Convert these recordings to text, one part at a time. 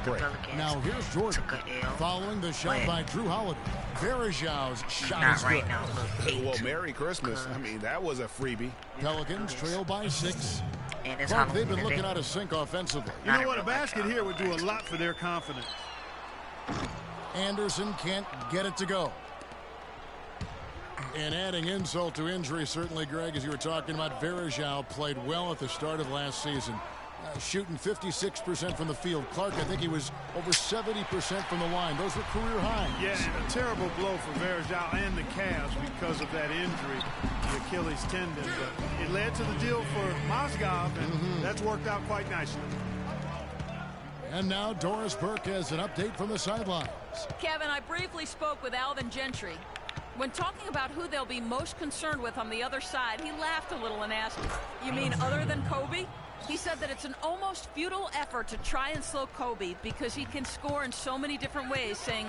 break. Now here's Jordan following the shot by Drew Holiday. Verajau's shot is good. Well, Merry Christmas. I mean, that was a freebie. Pelicans trail by 6. But they've been looking out of sync offensively. You know what? A basket here would do a lot for their confidence. Anderson can't get it to go. And adding insult to injury, certainly, Greg, as you were talking about, Verajau played well at the start of last season. Shooting 56% from the field. Clark, I think he was over 70% from the line. Those were career highs. Yeah, and a terrible blow for Verajau and the Cavs because of that injury, the Achilles tendon. But it led to the deal for Mozgov, and that's worked out quite nicely. And now Doris Burke has an update from the sidelines. Kevin, I briefly spoke with Alvin Gentry. When talking about who they'll be most concerned with on the other side, he laughed a little and asked, "You mean other than Kobe?" He said that it's an almost futile effort to try and slow Kobe because he can score in so many different ways, saying,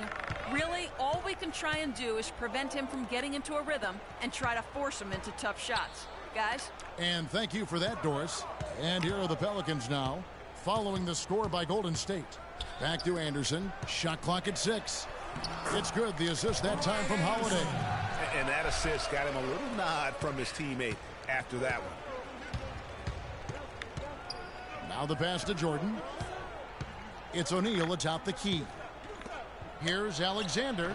really, all we can try and do is prevent him from getting into a rhythm and try to force him into tough shots. Guys? And thank you for that, Doris. And here are the Pelicans now, following the score by Golden State. Back to Anderson. Shot clock at 6. It's good. The assist that time from Holiday. And that assist got him a little nod from his teammate after that one. Now the pass to Jordan. It's O'Neal atop the key. Here's Alexander.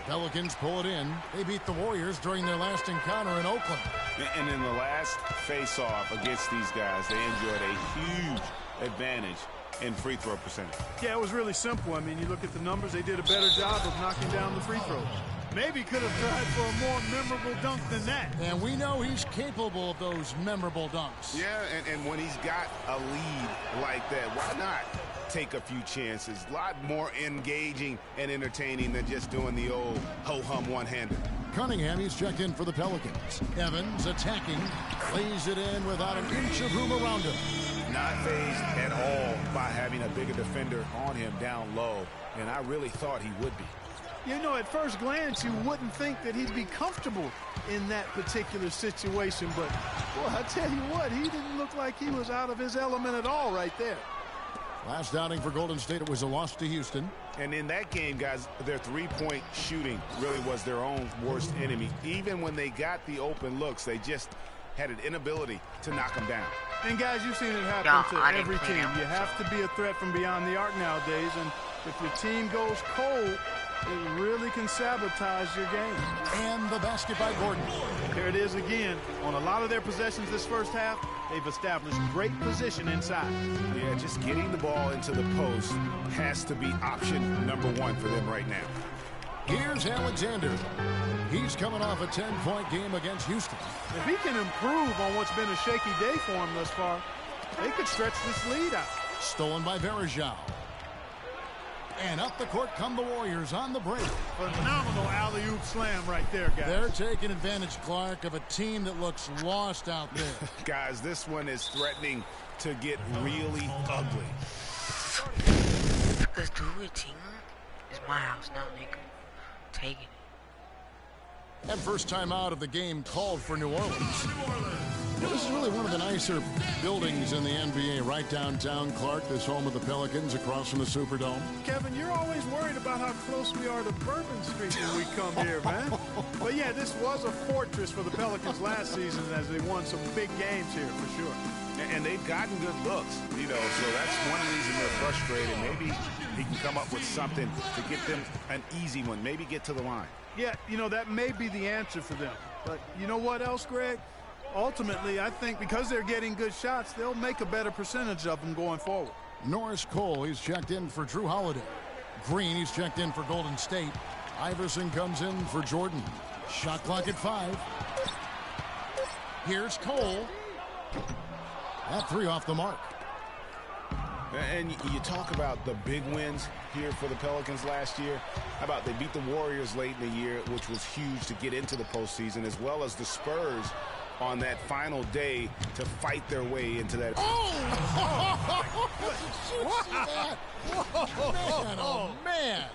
Pelicans pull it in. They beat the Warriors during their last encounter in Oakland. And in the last face-off against these guys, they enjoyed a huge advantage in free throw percentage. Yeah, it was really simple. I mean, you look at the numbers, they did a better job of knocking down the free throws. Maybe could have tried for a more memorable dunk than that. And we know he's capable of those memorable dunks. Yeah, and when he's got a lead like that, why not take a few chances? A lot more engaging and entertaining than just doing the old ho-hum one-hander. Cunningham, he's checked in for the Pelicans. Evans attacking, lays it in without an inch of room around him. Not fazed at all by having a bigger defender on him down low, and I really thought he would be. You know, at first glance, you wouldn't think that he'd be comfortable in that particular situation, but, boy, I tell you what, he didn't look like he was out of his element at all right there. Last outing for Golden State, it was a loss to Houston. And in that game, guys, their three-point shooting really was their own worst enemy. Even when they got the open looks, they just had an inability to knock them down. And, guys, you've seen it happen to every team. You have to be a threat from beyond the arc nowadays, and if your team goes cold, it really can sabotage your game. And the basket by Gordon. There it is again. On a lot of their possessions this first half, they've established great position inside. Yeah, just getting the ball into the post has to be option number one for them right now. Here's Alexander. He's coming off a 10-point game against Houston. If he can improve on what's been a shaky day for him thus far, they could stretch this lead out. Stolen by Verajau. And up the court come the Warriors on the break. Phenomenal alley-oop slam right there, guys. They're taking advantage, Clark, of a team that looks lost out there. Guys, this one is threatening to get really ugly. Let's do it, team. It's my house now, nigga. Taking it. And first time out of the game called for New Orleans. Well, this is really one of the nicer buildings in the NBA, right downtown, Clark, this home of the Pelicans across from the Superdome. Kevin, you're always worried about how close we are to Bourbon Street when we come here, man. But yeah, this was a fortress for the Pelicans last season as they won some big games here, for sure. And they've gotten good looks, you know, so that's one reason they're frustrated. Maybe he can come up with something to get them an easy one, maybe get to the line. Yeah, you know, that may be the answer for them. But you know what else, Greg? Ultimately, I think because they're getting good shots, they'll make a better percentage of them going forward. Norris Cole, he's checked in for Drew Holiday. Green, he's checked in for Golden State. Iverson comes in for Jordan. Shot clock at 5. Here's Cole. That 3 off the mark. And you talk about the big wins here for the Pelicans last year. How about they beat the Warriors late in the year, which was huge to get into the postseason, as well as the Spurs on that final day to fight their way into that. Oh! Did you see that? Man, oh, man.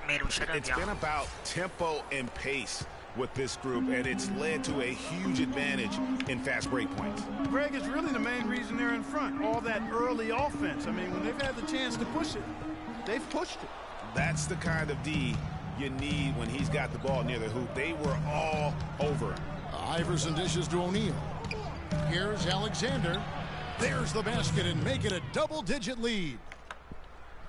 Made him shut up, It's been about tempo and pace with this group, and it's led to a huge advantage in fast break points. Greg, is really the main reason they're in front. All that early offense. I mean, when they've had the chance to push it, they've pushed it. That's the kind of D you need when he's got the ball near the hoop. They were all over him. Iverson dishes to O'Neal. Here's Alexander. There's the basket and make it a double-digit lead.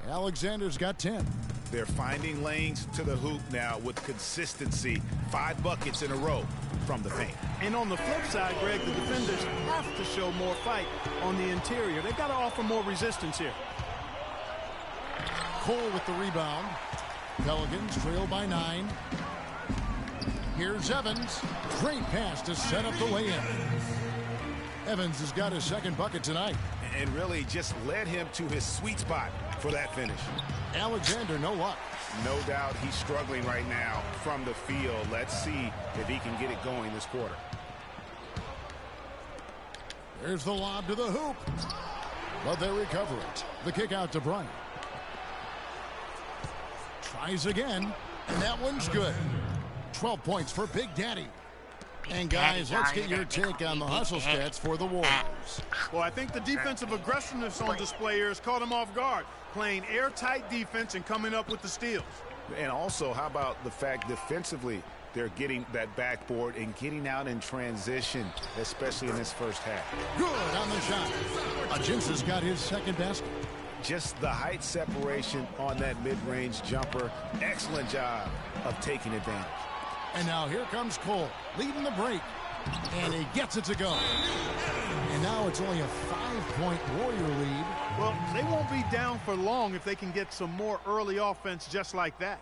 Alexander's got 10. They're finding lanes to the hoop now with consistency. 5 buckets in a row from the paint. And on the flip side, Greg, the defenders have to show more fight on the interior. They've got to offer more resistance here. Cole with the rebound. Pelicans trail by 9. Here's Evans. Great pass to set up the lay-in. Evans has got his second bucket tonight. And really just led him to his sweet spot for that finish. Alexander, no luck. No doubt he's struggling right now from the field. Let's see if he can get it going this quarter. There's the lob to the hoop. But they recover it. The kick out to Bryant. Tries again. And that one's good. 12 points for Big Daddy. And guys, let's get your take on the hustle stats for the Warriors. Well, I think the defensive aggressiveness on display here has caught him off guard. Playing airtight defense and coming up with the steals. And also, how about the fact defensively, they're getting that backboard and getting out in transition, especially in this first half. Good on the shot. Ajinsa's got his second basket. Just the height separation on that mid-range jumper. Excellent job of taking advantage. And now here comes Cole, leading the break. And he gets it to go. And now it's only a 5-point Warrior lead. Well, they won't be down for long if they can get some more early offense just like that.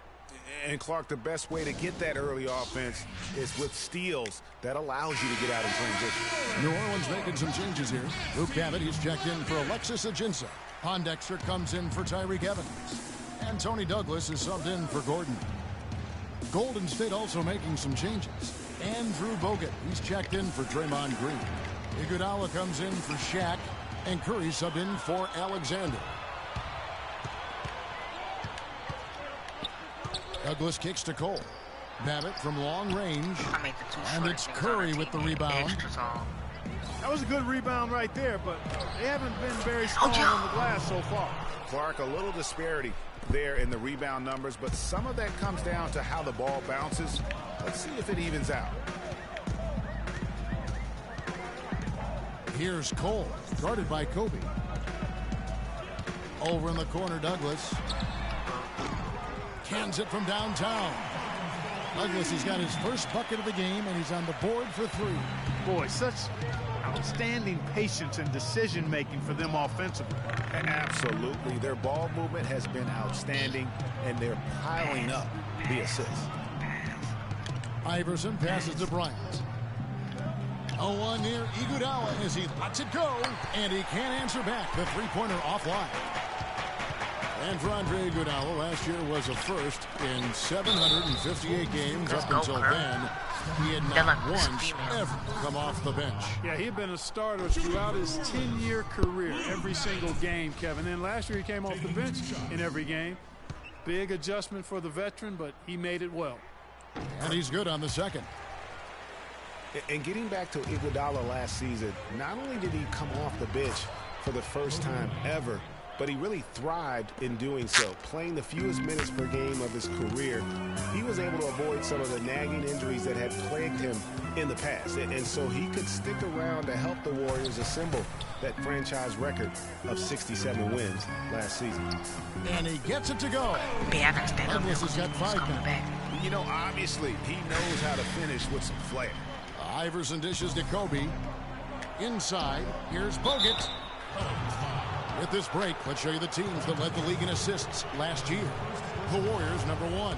And, Clark, the best way to get that early offense is with steals that allows you to get out in transition. New Orleans making some changes here. Luke Babbitt, he's checked in for Alexis Ajinsa. Pondexter comes in for Tyreek Evans. And Tony Douglas is subbed in for Gordon. Golden State also making some changes. Andrew Bogut, he's checked in for Draymond Green. Iguodala comes in for Shaq. And Curry subbed in for Alexander. Douglas kicks to Cole. Babbitt from long range. And it's Curry with the rebound. That was a good rebound right there, but they haven't been very strong on the glass so far. Clark, a little disparity there in the rebound numbers, but some of that comes down to how the ball bounces. Let's see if it evens out. Here's Cole, guarded by Kobe. Over in the corner, Douglas. Cans it from downtown. Douglas has got his first bucket of the game, and he's on the board for 3. Boy, such outstanding patience and decision-making for them offensively. Absolutely. Their ball movement has been outstanding, and they're piling up the assists. Iverson passes to Bryant. 0-1 near Iguodala as he lets it go, and he can't answer back. The three-pointer offline. And for Andre Iguodala, last year was a first in 758 games. Up until then, he had not once ever come off the bench. Yeah, he had been a starter throughout his 10-year career, every single game, Kevin. And last year he came off the bench in every game. Big adjustment for the veteran, but he made it well. And he's good on the second. And getting back to Iguodala last season, not only did he come off the bench for the first time ever, but he really thrived in doing so. Playing the fewest minutes per game of his career, he was able to avoid some of the nagging injuries that had plagued him in the past. And so he could stick around to help the Warriors assemble that franchise record of 67 wins last season. And he gets it to go. Douglas has got 5 minutes. You know, obviously, he knows how to finish with some flair. Iverson dishes to Kobe. Inside, here's Bogut. With this break, let's show you the teams that led the league in assists last year. The Warriors, #1.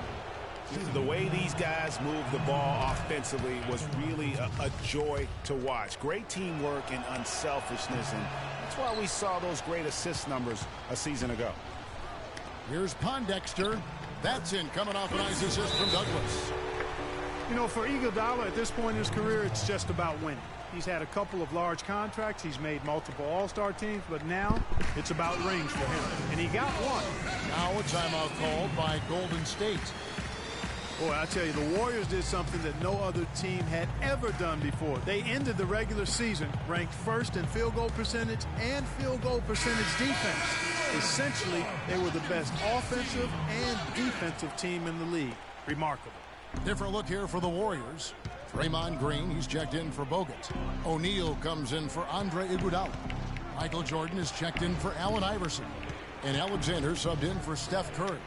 The way these guys moved the ball offensively was really a joy to watch. Great teamwork and unselfishness, and that's why we saw those great assist numbers a season ago. Here's Pondexter. That's in, coming off a nice assist from Douglas. You know, for Iguodala at this point in his career, it's just about winning. He's had a couple of large contracts. He's made multiple All-Star teams, but now it's about rings for him. And he got one. Now a timeout called by Golden State. Boy, I tell you, the Warriors did something that no other team had ever done before. They ended the regular season ranked first in field goal percentage and field goal percentage defense. Essentially, they were the best offensive and defensive team in the league. Remarkable. Different look here for the Warriors. Draymond Green, he's checked in for Bogut. O'Neal comes in for Andre Iguodala. Michael Jordan is checked in for Allen Iverson. And Alexander subbed in for Steph Curry.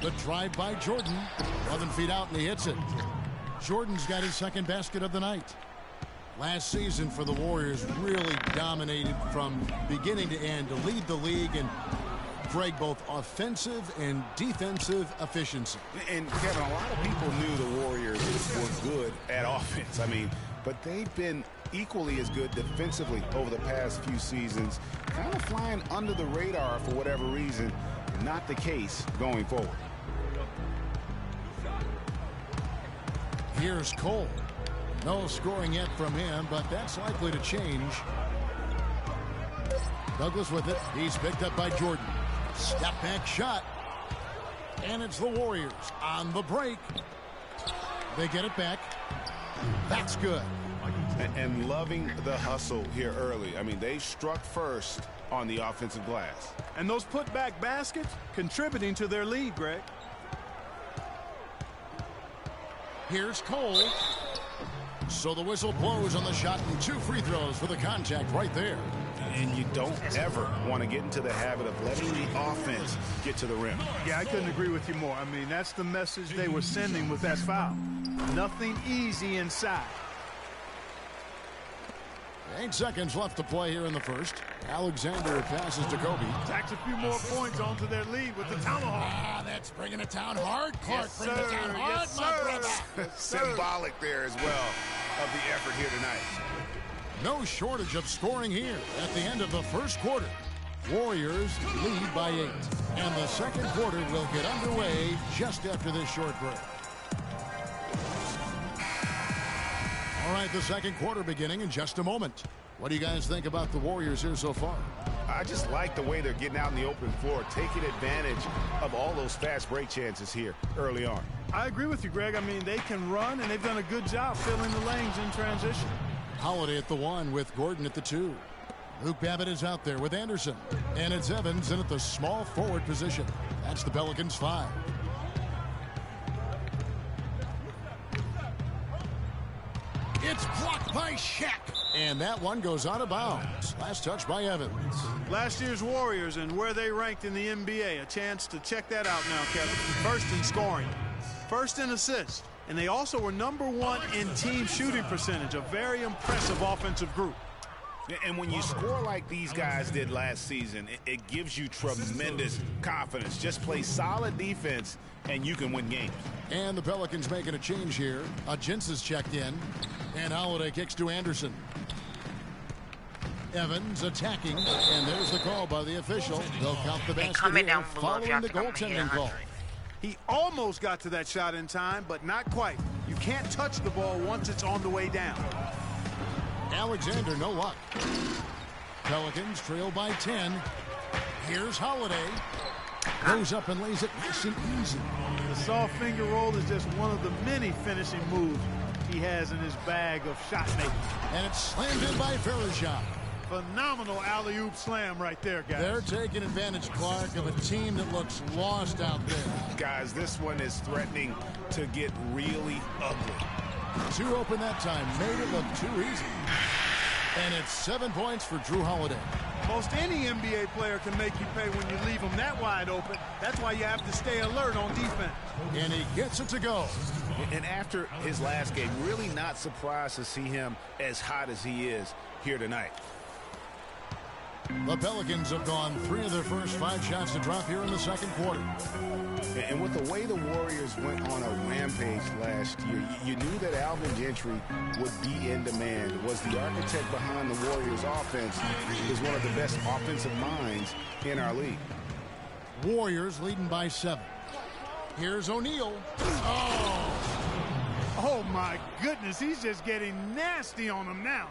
The drive by Jordan. 11 feet out, and he hits it. Jordan's got his second basket of the night. Last season for the Warriors really dominated from beginning to end to lead the league and Greg, both offensive and defensive efficiency. And Kevin, a lot of people knew the Warriors were good at offense. I mean, but they've been equally as good defensively over the past few seasons, kind of flying under the radar for whatever reason. Not the case going forward. Here's Cole. No scoring yet from him, but that's likely to change. Douglas with it. He's picked up by Jordan. Step back shot. And it's the Warriors on the break. They get it back. That's good. And loving the hustle here early. I mean, they struck first on the offensive glass. And those putback baskets contributing to their lead, Greg. Here's Cole. So the whistle blows on the shot and 2 free throws for the contact right there. And you don't ever want to get into the habit of letting the offense get to the rim. Yeah, I couldn't agree with you more. I mean, that's the message they were sending with that foul. Nothing easy inside. 8 seconds left to play here in the first. Alexander passes to Kobe. Tacks a few more points onto their lead with the tomahawk. That's bringing it down hard. Clark, Yes, bring it down hard, yes, my brother. Symbolic there as well of the effort here tonight. No shortage of scoring here at the end of the first quarter. Warriors lead by 8. And the second quarter will get underway just after this short break. All right, the second quarter beginning in just a moment. What do you guys think about the Warriors here so far? I just like the way they're getting out in the open floor, taking advantage of all those fast break chances here early on. I agree with you, Greg. I mean, they can run, and they've done a good job filling the lanes in transition. Holiday at the 1 with Gordon at the 2. Luke Babbitt is out there with Anderson. And it's Evans in at the small forward position. That's the Pelicans 5. It's blocked by Shaq. And that one goes out of bounds. Last touch by Evans. Last year's Warriors and where they ranked in the NBA. A chance to check that out now, Kevin. First in scoring. First in assists. And they also were #1 in team shooting percentage. A very impressive offensive group. And when you score like these guys did last season, it gives you tremendous confidence. Just play solid defense, and you can win games. And the Pelicans making a change here. Jens is checked in. And Holiday kicks to Anderson. Evans attacking. And there's the call by the official. They'll count the basket here following the goaltending call. He almost got to that shot in time, but not quite. You can't touch the ball once it's on the way down. Alexander, no luck. Pelicans trail by 10. Here's Holiday. Goes up and lays it nice and easy. The soft finger roll is just one of the many finishing moves he has in his bag of shot making. And it's slammed in by Verejao. Phenomenal alley-oop slam right there, guys. They're taking advantage, Clark, of a team that looks lost out there. Guys, this one is threatening to get really ugly. 2 open that time. Made it look too easy. And it's 7 points for Drew Holiday. Most any NBA player can make you pay when you leave them that wide open. That's why you have to stay alert on defense. And he gets it to go. And after his last game, really not surprised to see him as hot as he is here tonight. The Pelicans have gone 3 of their first 5 shots to drop here in the second quarter. And with the way the Warriors went on a rampage last year, you knew that Alvin Gentry would be in demand. Was the architect behind the Warriors' offense, is one of the best offensive minds in our league. Warriors leading by 7. Here's O'Neal. Oh, my goodness. He's just getting nasty on them now.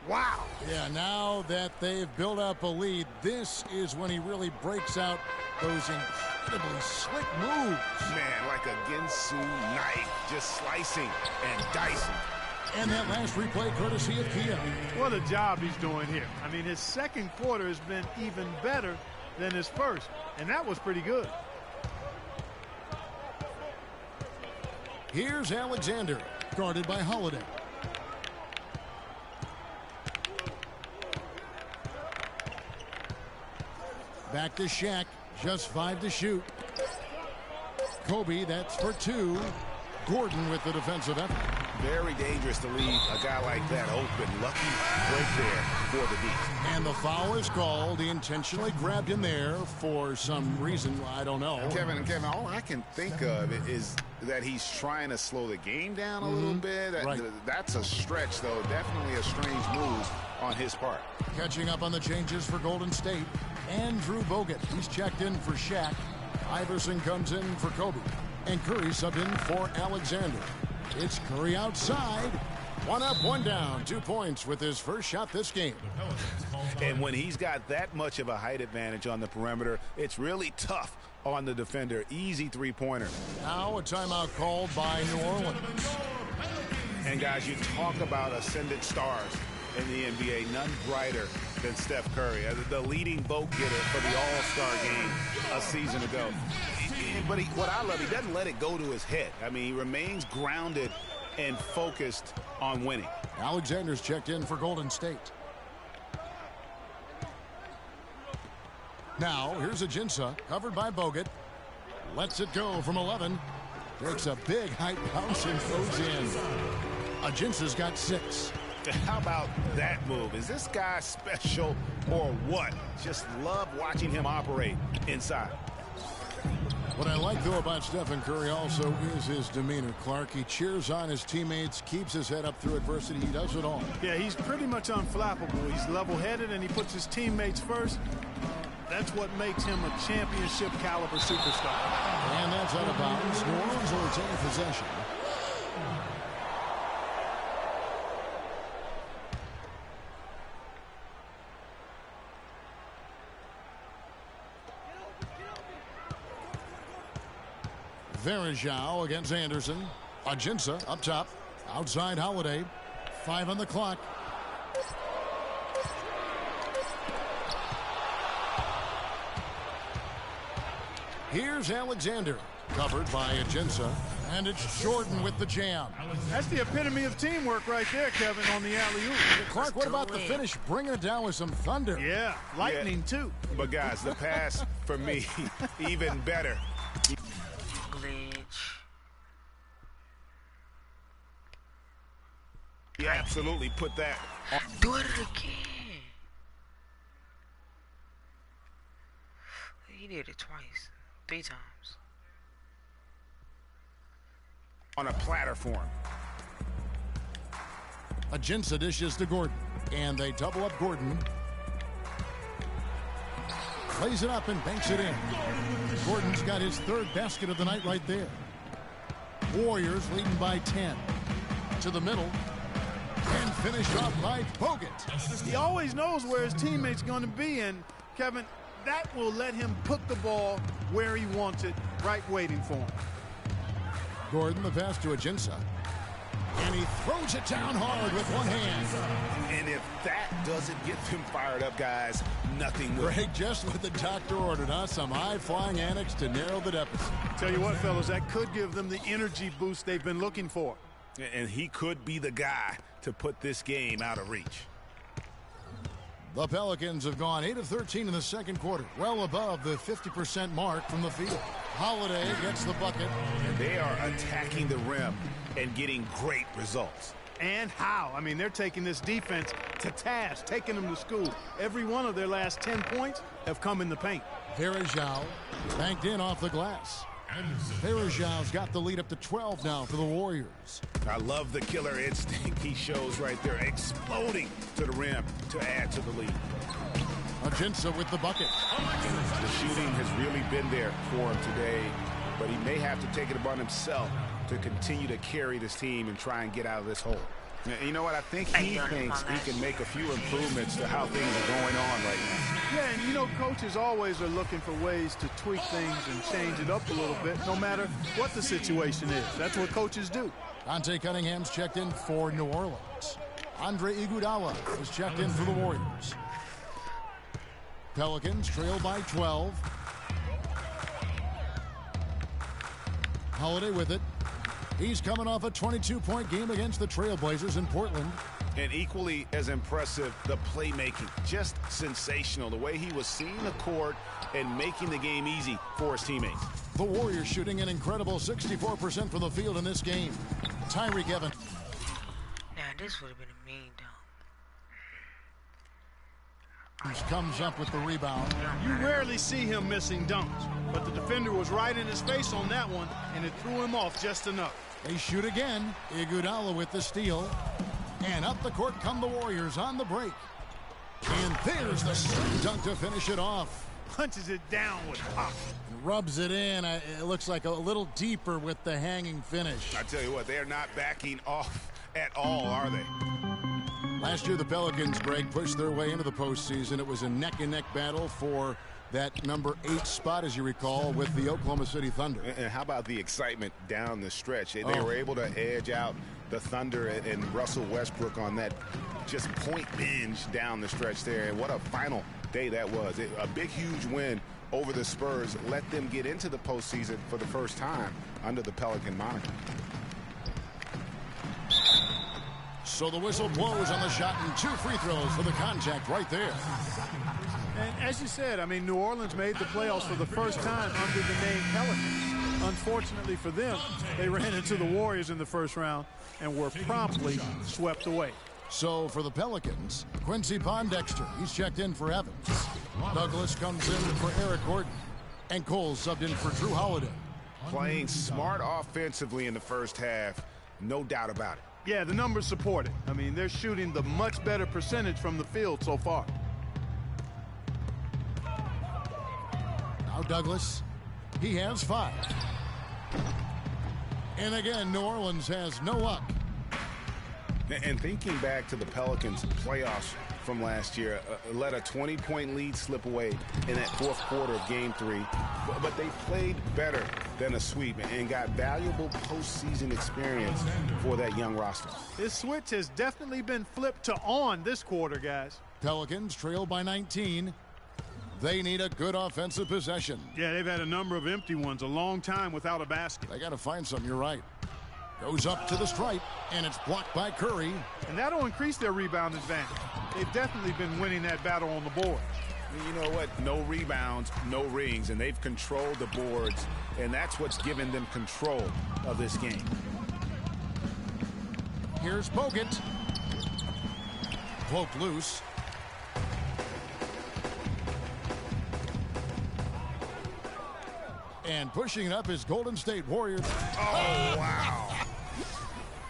Wow. Yeah, now that they've built up a lead, this is when he really breaks out those incredibly slick moves. Man, like a Ginsu knife, just slicing and dicing. And that last replay courtesy of Kia. What a job he's doing here. I mean, his second quarter has been even better than his first, and that was pretty good. Here's Alexander, guarded by Holiday. Back to Shaq, just 5 to shoot. Kobe, that's for 2. Gordon with the defensive effort. Very dangerous to leave a guy like that open. Lucky break there for the D. And the foul is called. He intentionally grabbed him there for some reason. I don't know. Kevin, all I can think of is that he's trying to slow the game down a little bit. Right. That's a stretch, though. Definitely a strange move on his part. Catching up on the changes for Golden State. Andrew Bogut, he's checked in for Shaq. Iverson comes in for Kobe. And Curry subbed in for Alexander. It's Curry outside. 1 up, 1 down. 2 points with his first shot this game. And when he's got that much of a height advantage on the perimeter, it's really tough on the defender. Easy three-pointer. Now a timeout called by New Orleans. And guys, you talk about ascendant stars in the NBA, none brighter than Steph Curry, the leading vote getter for the All-Star game a season ago. But what I love, he doesn't let it go to his head. I mean, he remains grounded and focused on winning. Alexander's checked in for Golden State. Now, here's Ajinça, covered by Bogut. Lets it go from 11. Takes a big height bounce and goes in. Ajinça's got 6. How about that move? Is this guy special or what? Just love watching him operate inside. What I like, though, about Stephen Curry also is his demeanor, Clark. He cheers on his teammates, keeps his head up through adversity. He does it all. Yeah, he's pretty much unflappable. He's level-headed, and he puts his teammates first. That's what makes him a championship-caliber superstar. And that's out of bounds. New Orleans will retain possession. Verajao against Anderson. Ajinça up top. Outside Holiday. 5 on the clock. Here's Alexander. Covered by Ajinça. And it's Jordan with the jam. That's the epitome of teamwork right there, Kevin, on the alley-oop. Clark, what about the finish? Bringing it down with some thunder. Yeah, lightning, too. But, guys, the pass, for me, even better. You absolutely put that on. Do it again. He did it twice, 3 times. On a platter for him. Ajinça dishes to Gordon. And they double up Gordon. Plays it up and banks it in. Gordon's got his 3rd basket of the night right there. Warriors leading by 10. To the middle. And finished off by Bogut. He always knows where his teammate's going to be, and Kevin, that will let him put the ball where he wants it, right waiting for him. Gordon, the pass to Ajinça. And he throws it down hard with one hand. And if that doesn't get them fired up, guys, nothing will. Greg, just what the doctor ordered, huh? Some high-flying antics to narrow the deficit. Tell you what, fellas, that could give them the energy boost they've been looking for. And he could be the guy to put this game out of reach. The Pelicans have gone 8 of 13 in the second quarter, well above the 50% mark from the field. Holiday gets the bucket. And they are attacking the rim and getting great results. And how? I mean, they're taking this defense to task, taking them to school. Every one of their last 10 points have come in the paint. Verajao banked in off the glass. Verajao's got the lead up to 12 now for the Warriors. I love the killer instinct he shows right there, exploding to the rim to add to the lead. Ajinça with the bucket. The shooting has really been there for him today, but he may have to take it upon himself to continue to carry this team and try and get out of this hole. You know what? I think he thinks he can make a few improvements to how things are going on right now. Yeah, and you know, coaches always are looking for ways to tweak things and change it up a little bit, no matter what the situation is. That's what coaches do. Dante Cunningham's checked in for New Orleans. Andre Iguodala is checked in for the Warriors. Pelicans trail by 12. Holiday with it. He's coming off a 22-point game against the Trailblazers in Portland. And equally as impressive, the playmaking. Just sensational. The way he was seeing the court and making the game easy for his teammates. The Warriors shooting an incredible 64% from the field in this game. Tyreek Evans. Now, this would have been a mean dunk. Comes up with the rebound. You rarely see him missing dunks, but the defender was right in his face on that one, and it threw him off just enough. They shoot again. Iguodala with the steal. And up the court come the Warriors on the break. And there's the slam dunk to finish it off. Punches it down with pop. Rubs it in. It looks like a little deeper with the hanging finish. I tell you what, they're not backing off at all, are they? Last year, the Pelicans, Greg, pushed their way into the postseason. It was a neck-and-neck battle for that number 8 spot, as you recall, with the Oklahoma City Thunder. And how about the excitement down the stretch? They were able to edge out the Thunder and Russell Westbrook on that just point binge down the stretch there. And what a final day that was. A big, huge win over the Spurs let them get into the postseason for the first time under the Pelican moniker. So the whistle blows on the shot and 2 free throws for the contact right there. And as you said, I mean, New Orleans made the playoffs for the first time under the name Pelicans. Unfortunately for them, they ran into the Warriors in the first round and were promptly swept away. So for the Pelicans, Quincy Pondexter, he's checked in for Evans. Douglas comes in for Eric Gordon. And Cole subbed in for Drew Holiday. Playing smart offensively in the first half, no doubt about it. Yeah, the numbers support it. I mean, they're shooting the much better percentage from the field so far. Now Douglas, he has 5. And again, New Orleans has no luck. And thinking back to the Pelicans playoffs from last year, let a 20-point lead slip away in that fourth quarter of Game 3. But they played better than a sweep and got valuable postseason experience for that young roster. This switch has definitely been flipped to on this quarter, guys. Pelicans trail by 19. They need a good offensive possession. Yeah, they've had a number of empty ones, a long time without a basket. They got to find something, you're right. Goes up to the stripe, and it's blocked by Curry. And that'll increase their rebound advantage. They've definitely been winning that battle on the boards. You know what? No rebounds, no rings, and they've controlled the boards, and that's what's given them control of this game. Here's Bogut. Poked loose. And pushing it up is Golden State Warriors. Oh, wow.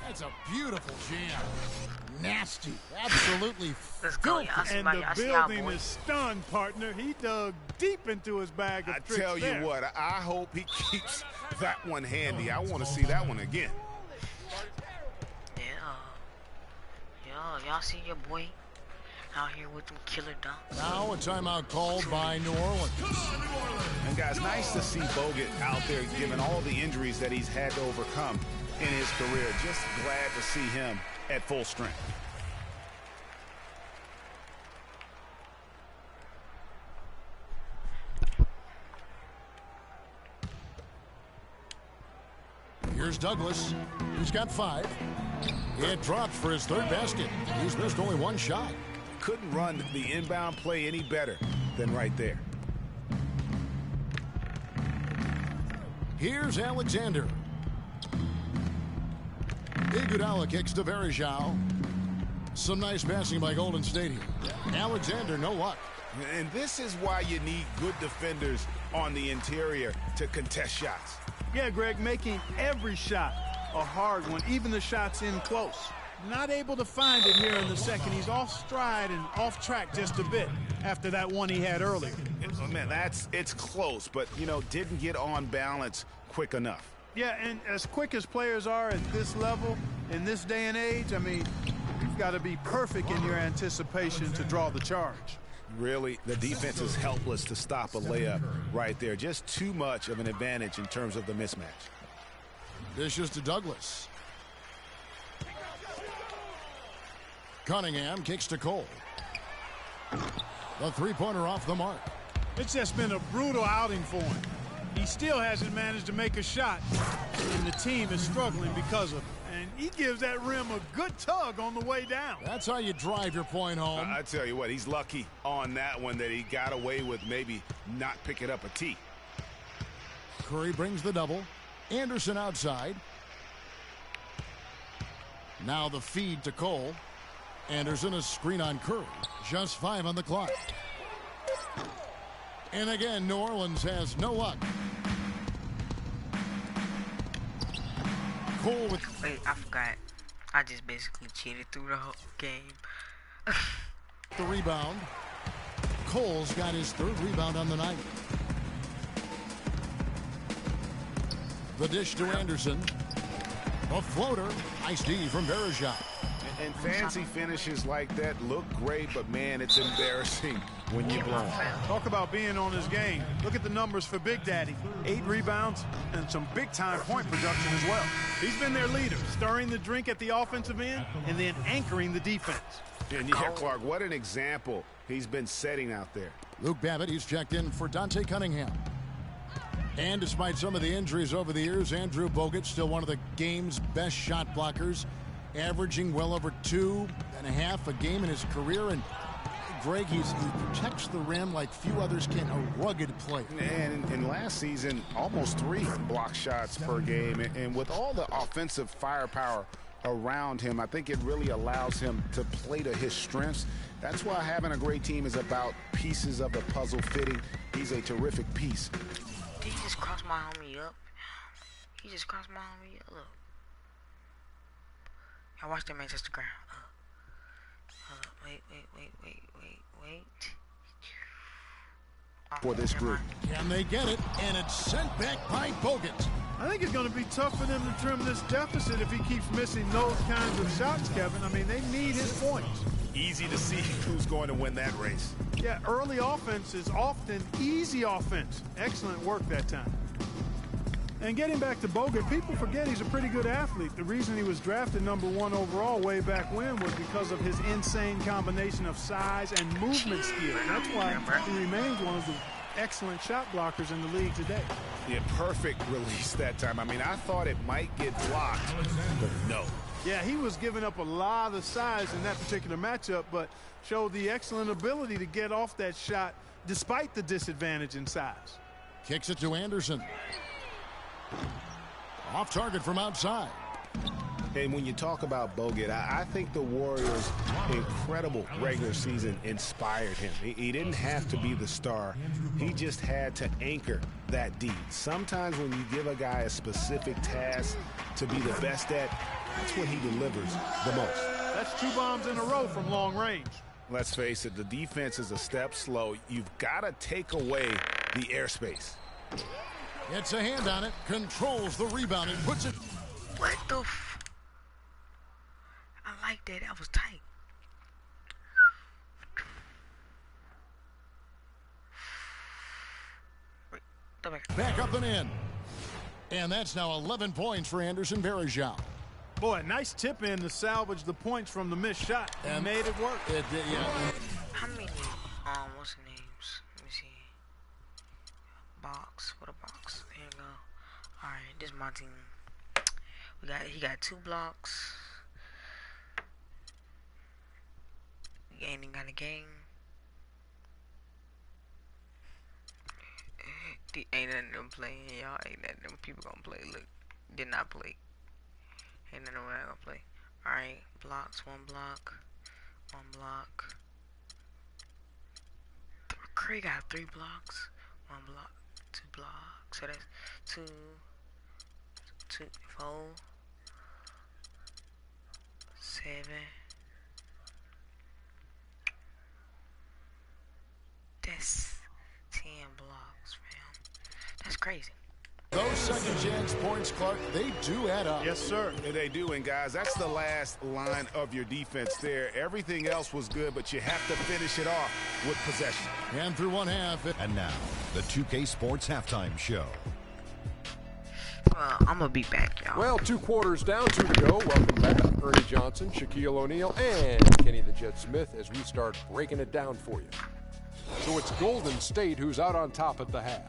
That's a beautiful jam. Nasty. Absolutely Let's go, filthy. y'all. And the building is stunned, partner. He dug deep into his bag of tricks. I tell you what, I hope he keeps that one handy. I want to see that one again. Yeah, y'all see your boy out here with them killer dunks. Now a timeout called by New Orleans. And guys, nice to see Bogut out there given all the injuries that he's had to overcome in his career. Just glad to see him at full strength. Here's Douglas. He's got 5. It drops for his 3rd basket. He's missed only 1 shot. Couldn't run the inbound play any better than right there. Here's Alexander. Iguodala kicks to Verejao. Some nice passing by Golden State here. Alexander, no luck. And this is why you need good defenders on the interior to contest shots. Yeah, Greg, making every shot a hard one, even the shots in close. Not able to find it here in the second. He's off stride and off track just a bit after that one he had earlier. Man, it's close, but, you know, didn't get on balance quick enough. Yeah, and as quick as players are at this level, In this day and age, I mean, you've got to be perfect in your anticipation to draw the charge. Really, the defense is helpless to stop a layup right there. Just too much of an advantage in terms of the mismatch. Dishes to Douglas. Cunningham kicks to Cole. The three-pointer off the mark. It's just been a brutal outing for him. He still hasn't managed to make a shot, and the team is struggling because of it. And he gives that rim a good tug on the way down. That's how you drive your point home. I tell you what, he's lucky on that one that he got away with maybe not picking up a tee. Curry brings the double. Anderson outside. Now the feed to Cole. Anderson, a screen on Curry. Just 5 on the clock. And again, New Orleans has no luck. Cole with... Wait, I forgot. I just basically cheated through the whole game. the rebound. Cole's got his 3rd rebound on the night. The dish to Anderson. A floater. Nice D from Bergeron. And fancy finishes like that look great, but man, it's embarrassing when you blow. Talk about being on his game. Look at the numbers for Big Daddy. 8 rebounds and some big-time point production as well. He's been their leader, stirring the drink at the offensive end and then anchoring the defense. And yeah, Clark, what an example he's been setting out there. Luke Babbitt, he's checked in for Dante Cunningham. And despite some of the injuries over the years, Andrew Bogut, still one of the game's best shot blockers, averaging well over 2.5 a game in his career. And Greg, he protects the rim like few others can. A rugged player. And in last season, almost 3 block shots per game. And with all the offensive firepower around him, I think it really allows him to play to his strengths. That's why having a great team is about pieces of the puzzle fitting. He's a terrific piece. Did he just cross my homie up? He just crossed my homie up. Look. I watched that man touch the ground. Wait. For this group. Can they get it? And it's sent back by Bogut. I think it's going to be tough for them to trim this deficit if he keeps missing those kinds of shots, Kevin. I mean, they need his points. Easy to see who's going to win that race. Yeah, early offense is often easy offense. Excellent work that time. And getting back to Bogut, people forget he's a pretty good athlete. The reason he was drafted #1 overall way back when was because of his insane combination of size and movement skill. That's why he remains one of the excellent shot blockers in the league today. Yeah, perfect release that time. I mean, I thought it might get blocked, but no. Yeah, he was giving up a lot of size in that particular matchup, but showed the excellent ability to get off that shot despite the disadvantage in size. Kicks it to Anderson. Off target from outside. And when you talk about Bogut, I think the Warriors' incredible regular season inspired him. He didn't have to be the star. He just had to anchor that D. Sometimes when you give a guy a specific task to be the best at, that's when he delivers the most. That's 2 bombs in a row from long range. Let's face it, the defense is a step slow. You've got to take away the airspace. Gets a hand on it, controls the rebound, and puts it. What the f... I like that. That was tight. Back up and in. And that's now 11 points for Anderson Bergeron. Boy, nice tip in to salvage the points from the missed shot. And made it work. It did, yeah. How many, what's the names? Let me see. Box. What a box. There you go. Alright, this is my team. He got 2 blocks. Ain't got a game. Ain't nothing them playing, y'all. Ain't nothing them people gonna play. Look, did not play. Ain't nothing we're gonna play. Alright, blocks, 1 block. 1 block. Curry got 3 blocks. 1 block. 2 blocks. So that's 2, 4, 7. That's 10 blocks, fam. That's crazy. Those second chance points, Clark, they do add up. Yes, sir. Yeah, they do, and guys, that's the last line of your defense there. Everything else was good, but you have to finish it off with possession. And through one half. And now, the 2K Sports Halftime Show. Well, I'm gonna be back, y'all. Well, 2 quarters down, 2 to go. Welcome back, Ernie Johnson, Shaquille O'Neal, and Kenny the Jet Smith as we start breaking it down for you. So it's Golden State who's out on top at the half.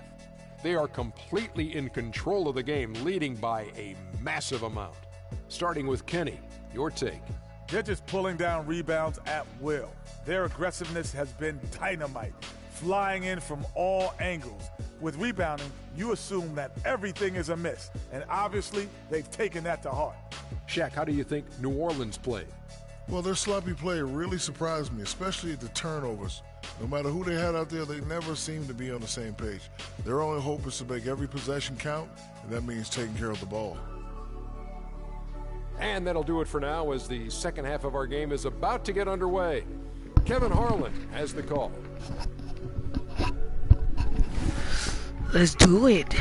They are completely in control of the game, leading by a massive amount. Starting with Kenny, your take. They're just pulling down rebounds at will. Their aggressiveness has been dynamite, flying in from all angles. With rebounding, you assume that everything is amiss, and obviously they've taken that to heart. Shaq, how do you think New Orleans played? Well, their sloppy play really surprised me, especially at the turnovers. No matter who they had out there, they never seemed to be on the same page. Their only hope is to make every possession count, and that means taking care of the ball. And that'll do it for now as the second half of our game is about to get underway. Kevin Harlan has the call. Let's do it.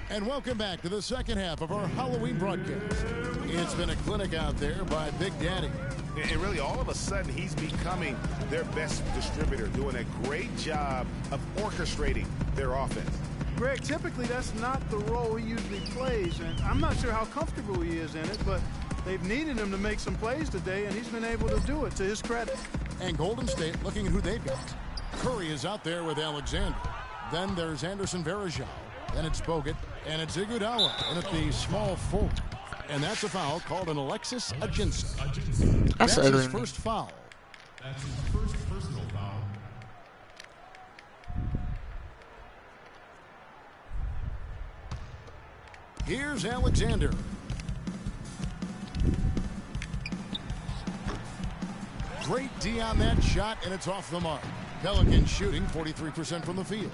And welcome back to the second half of our Halloween broadcast. It's been a clinic out there by Big Daddy. And really, all of a sudden, he's becoming their best distributor, doing a great job of orchestrating their offense. Greg, typically that's not the role he usually plays, and I'm not sure how comfortable he is in it, but they've needed him to make some plays today, and he's been able to do it to his credit. And Golden State looking at who they've got. Curry is out there with Alexander. Then there's Anderson Varejao. Then it's Bogut. And it's Iguodala. And at the small forward. And that's a foul called an Alexis Ajinça. That's his first foul. That's his first personal foul. Here's Alexander. Great D on that shot, and it's off the mark. Pelicans shooting 43% from the field.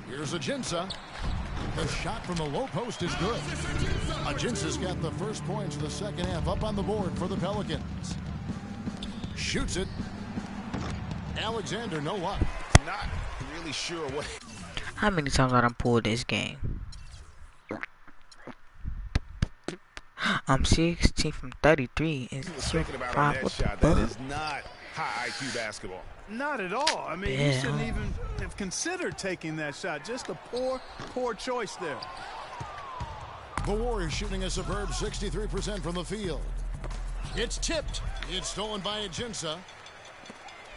Here's Ajinça. The shot from the low post is good. Ajinça's got the first points of the second half up on the board for the Pelicans. Shoots it. Alexander, no luck. Not really sure what. How many times I done pulled this game? I'm 16 from 33. He was thinking about on that shot. That is not high IQ basketball. Not at all. I mean, he shouldn't even have considered taking that shot. Just a poor choice there. The Warriors shooting a superb 63% from the field. It's tipped. It's stolen by Ajinça.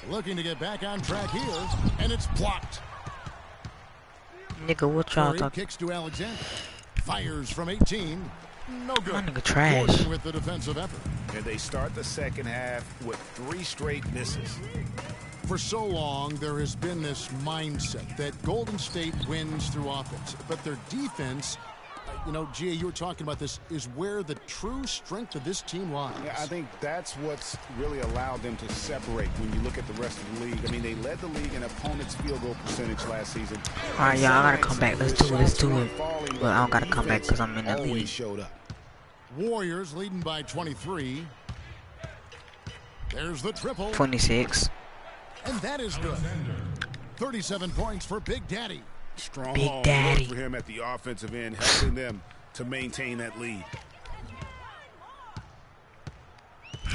Looking to get back on track here, and it's blocked. Nigga, what y'all Curry talking? kicks to Alexander. Fires from 18. No good. My nigga trash. Gordon with the defensive effort. And they start the second half with 3 straight misses. For so long, there has been this mindset that Golden State wins through offense, but their defense, you know, Gia, you were talking about this, is where the true strength of this team lies. Yeah, I think that's what's really allowed them to separate when you look at the rest of the league. I mean, they led the league in opponents' field goal percentage last season. All right, y'all, I gotta come back. Let's do it. But I don't gotta come back because I'm in the league. Showed up. Warriors leading by 23. There's the triple. 26. And that is good. 37 points for Big Daddy. Strong Big Daddy for him at the offensive end, helping them to maintain that lead.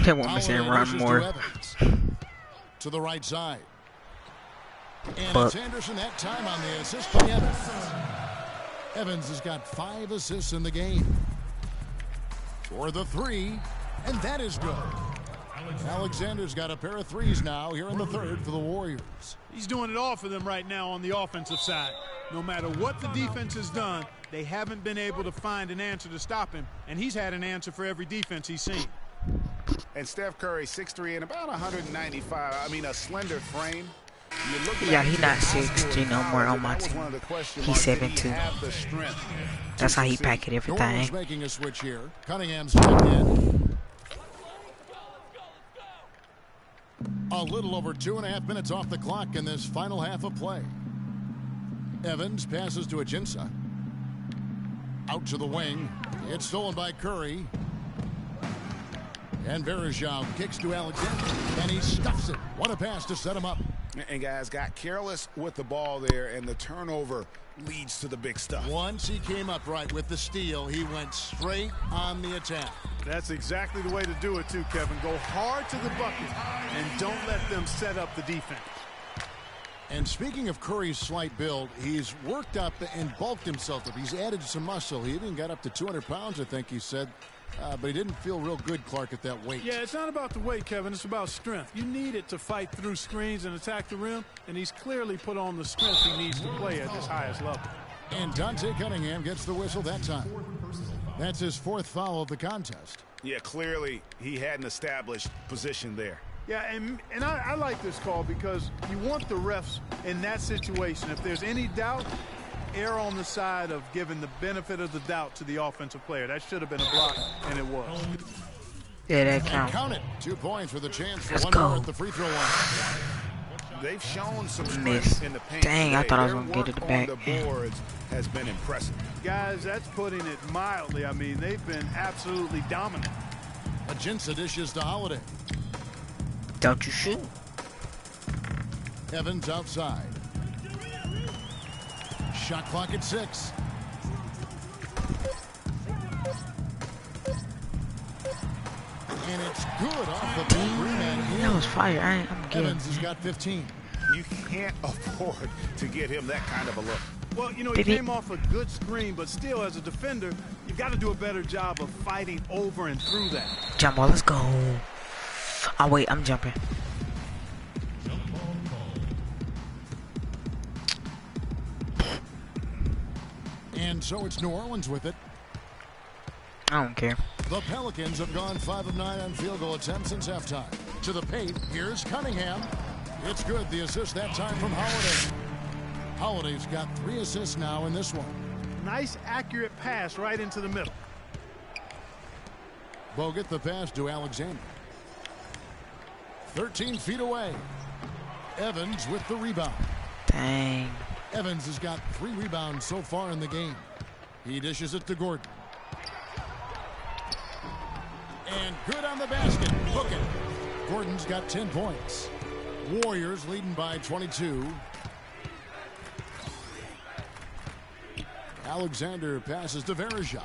They want me to say run more. To the right side. And But it's Anderson that time on the assist by Evans. Evans has got 5 assists in the game. For the 3, and that is good. Alexander's got a pair of 3s now here in the third for the Warriors. He's doing it all for them right now on the offensive side. No matter what the defense has done, they haven't been able to find an answer to stop him, and he's had an answer for every defense he's seen. And Steph Curry, 6'3" and about 195. I mean, a slender frame. Yeah, he's not 6'3" no more on my team. He's 7'2". That's how he pack it everything. Making a switch here. Cunningham's checked in. A little over 2.5 minutes off the clock in this final half of play. Evans passes to Ajinça. Out to the wing. It's stolen by Curry. And Varejao kicks to Alexander. And he stuffs it. What a pass to set him up. And guys got careless with the ball there, and the turnover leads to the big stuff. Once he came up right with the steal, he went straight on the attack. That's exactly the way to do it too, Kevin. Go hard to the bucket and don't let them set up the defense. And speaking of Curry's slight build, he's worked up and bulked himself up. He's added some muscle. He even got up to 200 pounds, I think he said. But he didn't feel real good, Clark, at that weight. Yeah, it's not about the weight, Kevin. It's about strength. You need it to fight through screens and attack the rim, and he's clearly put on the strength he needs to play at his highest level. And Dante Cunningham gets the whistle that time. That's his 4th foul of the contest. Yeah, clearly he had an established position there. Yeah, and I like this call because you want the refs in that situation. If there's any doubt, err on the side of giving the benefit of the doubt to the offensive player. That should have been a block, and it was. Yeah, that counts. Count it. 2 points with a chance for Let's one go. more at the free throw line. They've shown some Miss. strength in the paint. Dang, I today. thought I was Their gonna get it work back. on the boards has been impressive. Guys, that's putting it mildly. I mean, they've been absolutely dominant. Ajinça dishes to Holiday. Don't you shoot. Evans outside. Shot clock at 6. And it's good off the three man. That was fire. I'm getting. Evans has got 15. You can't afford to get him that kind of a look. Well, you know, he came off a good screen, but still, as a defender, you've got to do a better job of fighting over and through that. Jump ball, let's go. Oh, wait, I'm jumping. And so it's New Orleans with it. I don't care. The Pelicans have gone 5 of 9 on field goal attempts since halftime. To the paint, here's Cunningham. It's good, the assist that time from Holiday. Holiday's got 3 assists now in this one. Nice, accurate pass right into the middle. Bogut the pass to Alexander. 13 feet away. Evans with the rebound. Dang. Evans has got 3 rebounds so far in the game. He dishes it to Gordon. And good on the basket. Hook it. Gordon's got 10 points. Warriors leading by 22. Alexander passes to Verejao.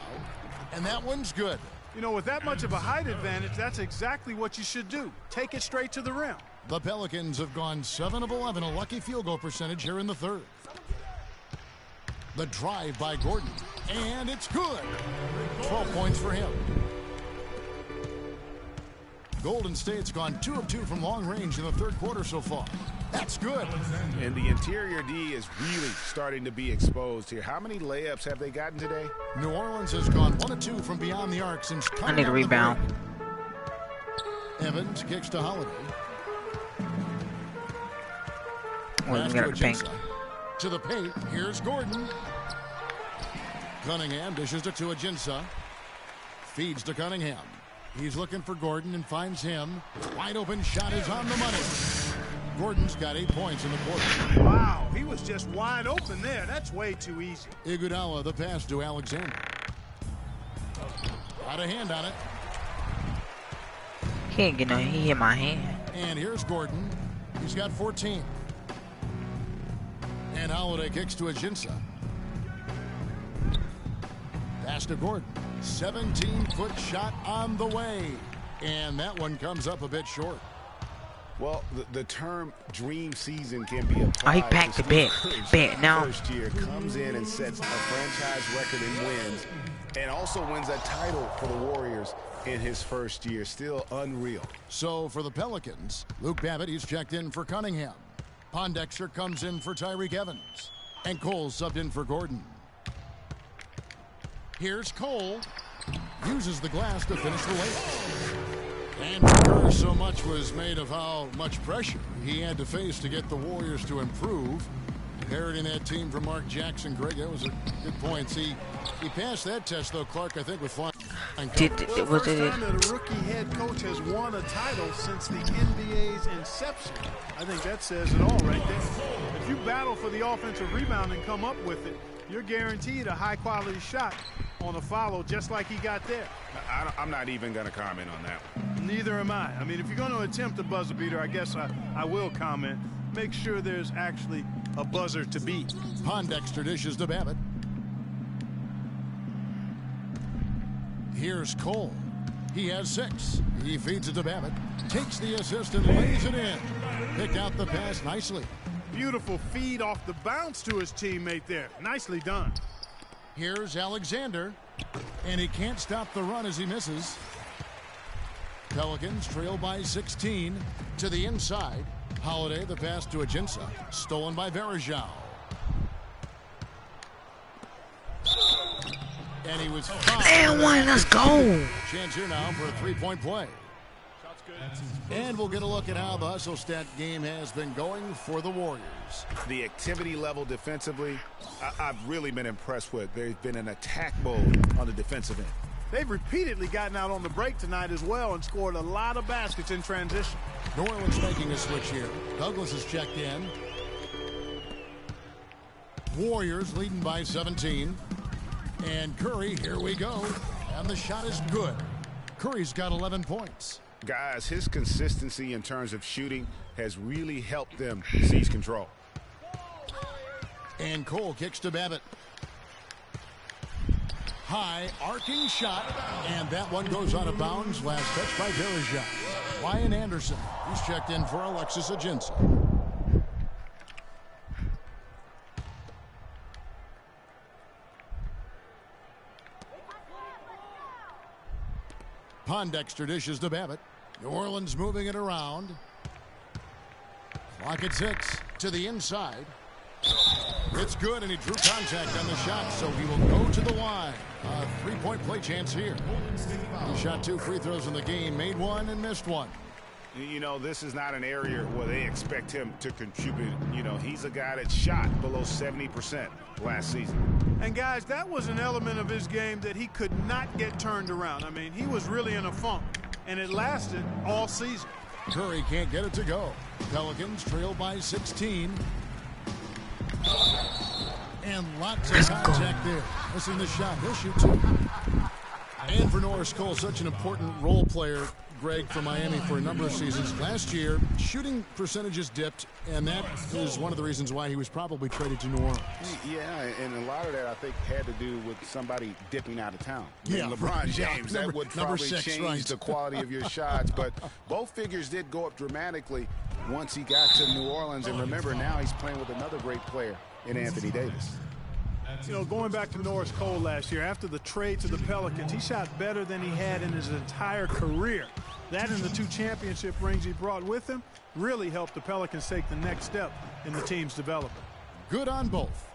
And that one's good. You know, with that much of a height advantage, that's exactly what you should do. Take it straight to the rim. The Pelicans have gone 7 of 11, a lucky field goal percentage here in the third. The drive by Gordon, and it's good. 12 points for him. Golden State's gone 2 of 2 from long range in the third quarter so far. That's good. And the interior D is really starting to be exposed here. How many layups have they gotten today? New Orleans has gone 1 of 2 from beyond the arc since I need a rebound. Evans kicks to Holiday. Well, we got a bank. To the paint, here's Gordon. Cunningham dishes it to Ajinça. Feeds to Cunningham. He's looking for Gordon and finds him. Wide open shot is on the money. Gordon's got 8 points in the quarter. Wow, he was just wide open there. That's way too easy. Iguodala the pass to Alexander. Got a hand on it. He ain't getting no, he hit my hand. And here's Gordon. He's got 14. And Holiday kicks to Ajinça. Pass to Gordon. 17-foot shot on the way. And that one comes up a bit short. Well, the term dream season can be applied. Oh, he packed the bet now. First year comes in and sets a franchise record in wins, and also wins a title for the Warriors in his first year. Still unreal. So for the Pelicans, Luke Babbitt, he's checked in for Cunningham. Pondexter comes in for Tyreek Evans. And Cole subbed in for Gordon. Here's Cole. Uses the glass to finish the layup. And for Kerr, so much was made of how much pressure he had to face to get the Warriors to improve. Inheriting that team from Mark Jackson. Greg, that was a good point. See, he passed that test, though, Clark, I think, with flying. First time that a rookie head coach has won a title since the NBA's inception. I think that says it all right there. If you battle for the offensive rebound and come up with it, you're guaranteed a high-quality shot on a follow just like he got there. I'm not even going to comment on that one. Neither am I. I mean, if you're going to attempt a buzzer beater, I guess I will comment. make sure there's actually a buzzer to beat. Pondexter dishes to Babbitt. Here's Cole. He has 6. He feeds it to Babbitt. Takes the assist and lays it in. Picked out the pass nicely. Beautiful feed off the bounce to his teammate there. Nicely done. Here's Alexander. And he can't stop the run as he misses. Pelicans trail by 16 to the inside. Holiday, the pass to Ajinça. Stolen by Verajao. And he was fouled. And one, let's go. Chance here now for a three-point play. And we'll get a look at how the hustle stat game has been going for the Warriors. The activity level defensively, I've really been impressed with. There's been an attack mode on the defensive end. They've repeatedly gotten out on the break tonight as well and scored a lot of baskets in transition. New Orleans making a switch here. Douglas is checked in. Warriors leading by 17. And Curry, here we go. And the shot is good. Curry's got 11 points. Guys, his consistency in terms of shooting has really helped them seize control. And Cole kicks to Babbitt. High arcing shot, and that one goes out of bounds. Last touch by Verajao. Ryan Anderson, he's checked in for Alexis Ajinça. Pondexter dishes to Babbitt. New Orleans moving it around. Clock at 6 to the inside. It's good, and he drew contact on the shot, so he will go to the line. A three-point play chance here. He shot 2 free throws in the game, made 1 and missed 1. You know, this is not an area where they expect him to contribute. You know, he's a guy that shot below 70% last season. And guys, that was an element of his game that he could not get turned around. I mean, he was really in a funk, and it lasted all season. Curry can't get it to go. Pelicans trail by 16. And lots of contact there. Missing the shot. He'll shoot 2. And for Norris Cole, such an important role player, Greg, for Miami for a number of seasons. Last year, shooting percentages dipped, and that is one of the reasons why he was probably traded to New Orleans. Yeah, and a lot of that, I think, had to do with somebody dipping out of town. Yeah, LeBron James, that would probably 6, change right. the quality of your shots. But both figures did go up dramatically once he got to New Orleans. And remember, now he's playing with another great player in Anthony Davis. You know, going back to Norris Cole last year, after the trade to the Pelicans, he shot better than he had in his entire career. That and the 2 championship rings he brought with him really helped the Pelicans take the next step in the team's development. Good on both.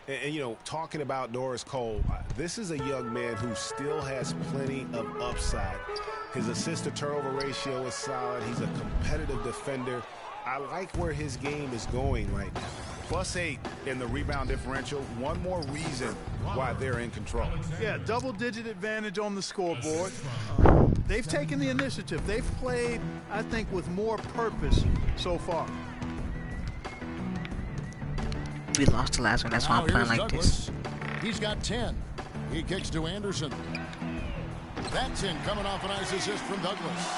And you know, talking about Norris Cole, this is a young man who still has plenty of upside. His assist-to-turnover ratio is solid. He's a competitive defender. I like where his game is going right now. +8 in the rebound differential. One more reason why they're in control. Yeah, double-digit advantage on the scoreboard. They've taken the initiative. They've played, I think, with more purpose so far. We lost the last one. That's why I'm playing like Douglas. this. He's got 10. He kicks to Anderson. That's in, coming off a nice assist from Douglas.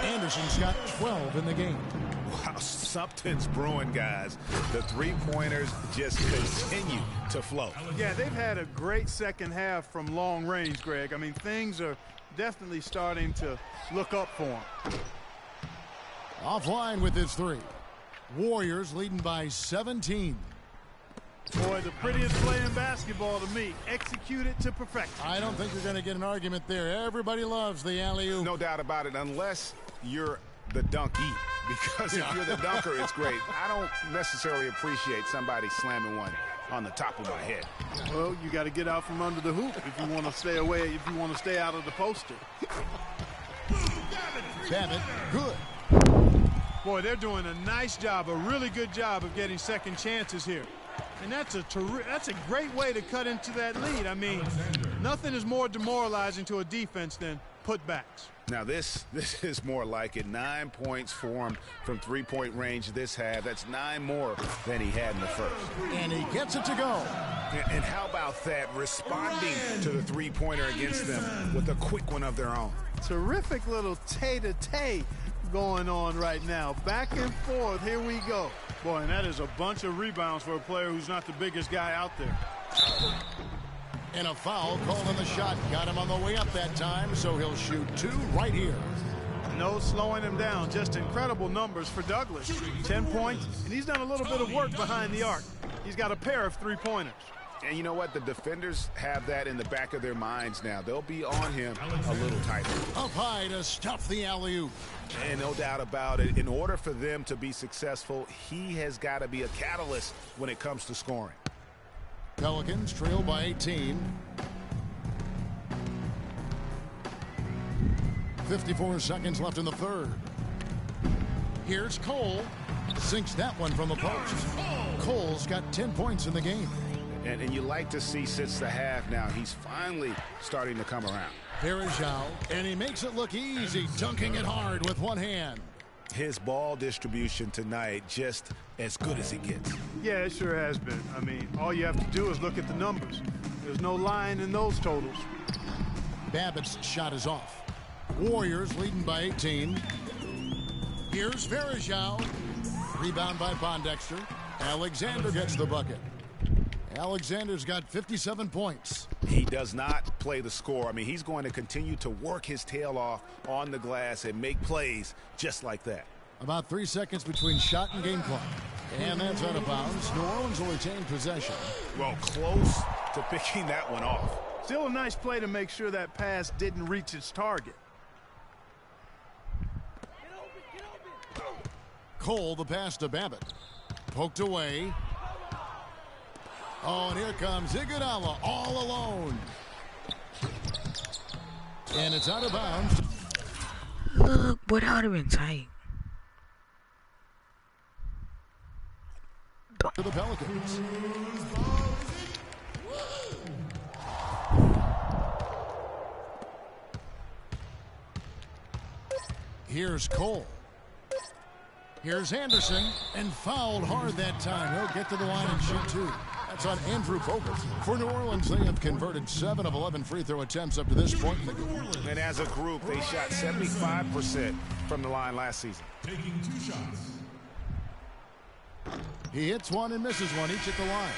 Anderson's got 12 in the game. Wow, something's brewing, guys. The three-pointers just continue to flow. Yeah, they've had a great second half from long range, Greg. I mean, things are definitely starting to look up for them. Offline with his 3. Warriors leading by 17. Boy, the prettiest play in basketball to me. Execute it to perfection. I don't think you're going to get an argument there. Everybody loves the alley-oop. No doubt about it, unless you're the donkey. Because if you're the dunker, it's great. I don't necessarily appreciate somebody slamming one on the top of my head. Well, you got to get out from under the hoop if you want to stay away, if you want to stay out of the poster. Babbitt, good. Boy, they're doing a nice job, a really good job of getting second chances here. And that's a great way to cut into that lead. I mean, nothing is more demoralizing to a defense than putbacks. Now this is more like it. 9 points for him from three-point range this half. That's 9 more than he had in the first. And he gets it to go. And how about that, responding to the three-pointer against them with a quick one of their own. Terrific little tay-to-tay. going on right now. Back and forth. Here we go. Boy, and that is a bunch of rebounds for a player who's not the biggest guy out there. And a foul called on the shot. Got him on the way up that time, so he'll shoot 2 right here. No slowing him down. Just incredible numbers for Douglas. 10 points, and he's done a little bit of work behind the arc. He's got a pair of 3-pointers. And you know what? The defenders have that in the back of their minds now. They'll be on him a little tighter. Up high to stuff the alley-oop. And no doubt about it, in order for them to be successful, he has got to be a catalyst when it comes to scoring. Pelicans trail by 18. 54 seconds left in the third. Here's Cole. Sinks that one from the post. Cole's got 10 points in the game. And you like to see since the half now, he's finally starting to come around. Verejao, and he makes it look easy, dunking it hard with one hand. His ball distribution tonight just as good as it gets. Yeah, it sure has been. I mean, all you have to do is look at the numbers. There's no lying in those totals. Babbitt's shot is off. Warriors leading by 18. Here's Verejao. Rebound by Pondexter. Alexander gets the bucket. Alexander's got 57 points. He does not play the score. I mean, he's going to continue to work his tail off on the glass and make plays just like that. About 3 seconds between shot and game clock. And that's out of bounds. New Orleans will retain possession. Well, close to picking that one off. Still a nice play to make sure that pass didn't reach its target. Cole, the pass to Babbitt. Poked away. Oh, and here comes Iguodala all alone. And it's out of bounds. Look, boy, that would have been tight. To the Pelicans. Here's Cole. Here's Anderson, and fouled hard that time. He'll get to the line and shoot 2. That's on Andrew Bogut. For New Orleans, they have converted 7 of 11 free throw attempts up to this point in the game. And as a group, they shot 75% from the line last season. Taking 2 shots. He hits one and misses one, each at the line.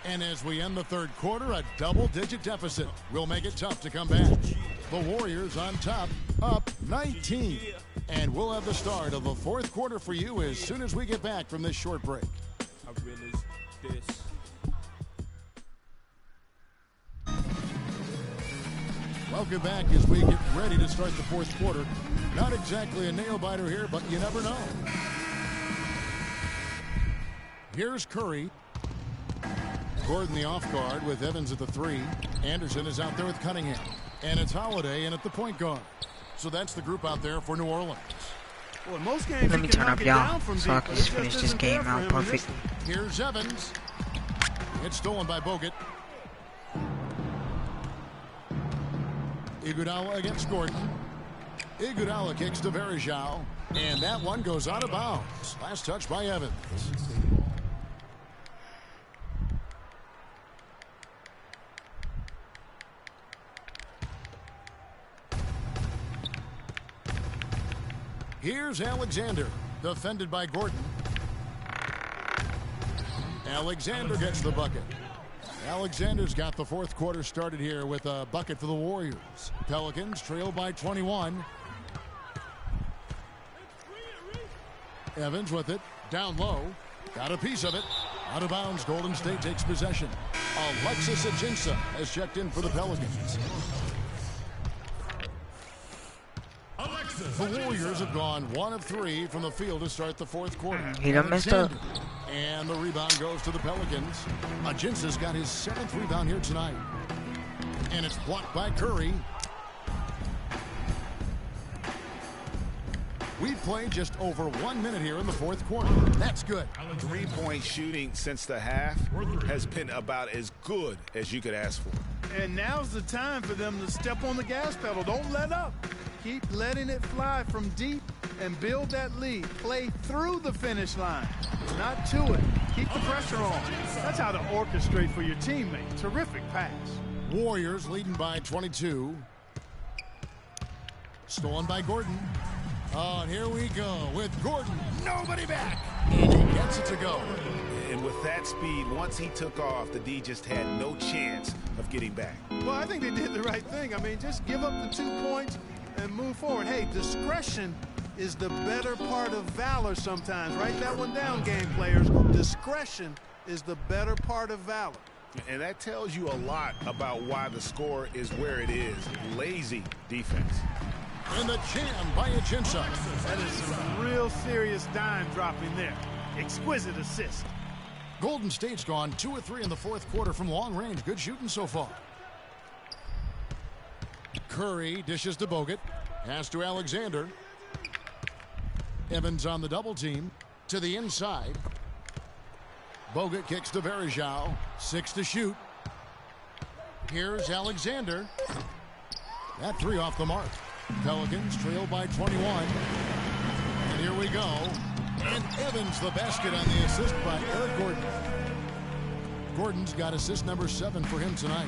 And as we end the third quarter, a double-digit deficit will make it tough to come back. The Warriors on top, up 19. And we'll have the start of the fourth quarter for you as soon as we get back from this short break. I realize this. Welcome back as we get ready to start the fourth quarter. Not exactly a nail-biter here, but you never know. Here's Curry. Gordon the off guard with Evans at the 3. Anderson is out there with Cunningham. And it's Holiday in at the point guard. So that's the group out there for New Orleans. Well, in most games, Let me turn up, y'all, so I can just finish this game out perfectly. Here's Evans. It's stolen by Bogut. Iguodala against Gordon. Iguodala kicks to Verejao. And that one goes out of bounds. Last touch by Evans. Here's Alexander, defended by Gordon. Alexander gets the bucket. Alexander's got the fourth quarter started here with a bucket for the Warriors. Pelicans trail by 21. Evans with it, down low, got a piece of it. Out of bounds, Golden State takes possession. Alexis Ajinça has checked in for the Pelicans. The Warriors have gone 1 of 3 from the field to start the fourth quarter. He done messed up. And the rebound goes to the Pelicans. Ajinça's got his 7th rebound here tonight. And it's blocked by Curry. We've played just over 1 minute here in the fourth quarter. That's good. 3-point shooting since the half has been about as good as you could ask for. And now's the time for them to step on the gas pedal. Don't let up. Keep letting it fly from deep and build that lead. Play through the finish line, not to it. Keep the pressure on. That's how to orchestrate for your teammate. Terrific pass. Warriors leading by 22. Stolen by Gordon. Oh, and here we go with Gordon. Nobody back. And he gets it to go. And with that speed, once he took off, the D just had no chance of getting back. Well, I think they did the right thing. I mean, just give up the 2 points and move forward. Hey, discretion is the better part of valor sometimes. Write that one down, game players. Discretion is the better part of valor. And that tells you a lot about why the score is where it is. Lazy defense. And the jam by Achinsa. That is some real serious dime dropping there. Exquisite assist. Golden State's gone 2 of 3 in the fourth quarter from long range. Good shooting so far. Curry dishes to Bogut. Pass to Alexander. Evans on the double team. To the inside. Bogut kicks to Verajao. 6 to shoot. Here's Alexander. That 3 off the mark. Pelicans trail by 21. And here we go. And Evans the basket on the assist by Eric Gordon. Gordon's got assist number 7 for him tonight.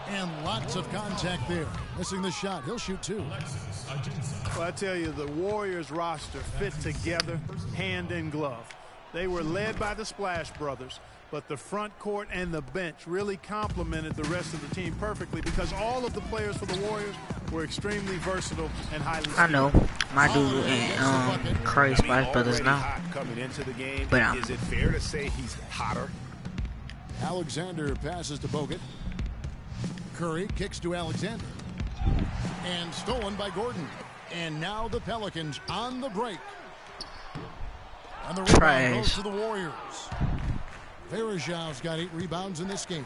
And lots of contact there. Missing the shot. He'll shoot 2. Well, I tell you, the Warriors roster fit together hand in glove. They were led by the Splash Brothers, but the front court and the bench really complemented the rest of the team perfectly because all of the players for the Warriors were extremely versatile and highly skilled. I know my dude and Curry Splash Brothers now. Coming into the game, but is it fair to say he's hotter? Alexander passes to Bogut. Curry kicks to Alexander. And stolen by Gordon. And now the Pelicans on the break. And the rebound goes to the Warriors. Verajav's got 8 rebounds in this game.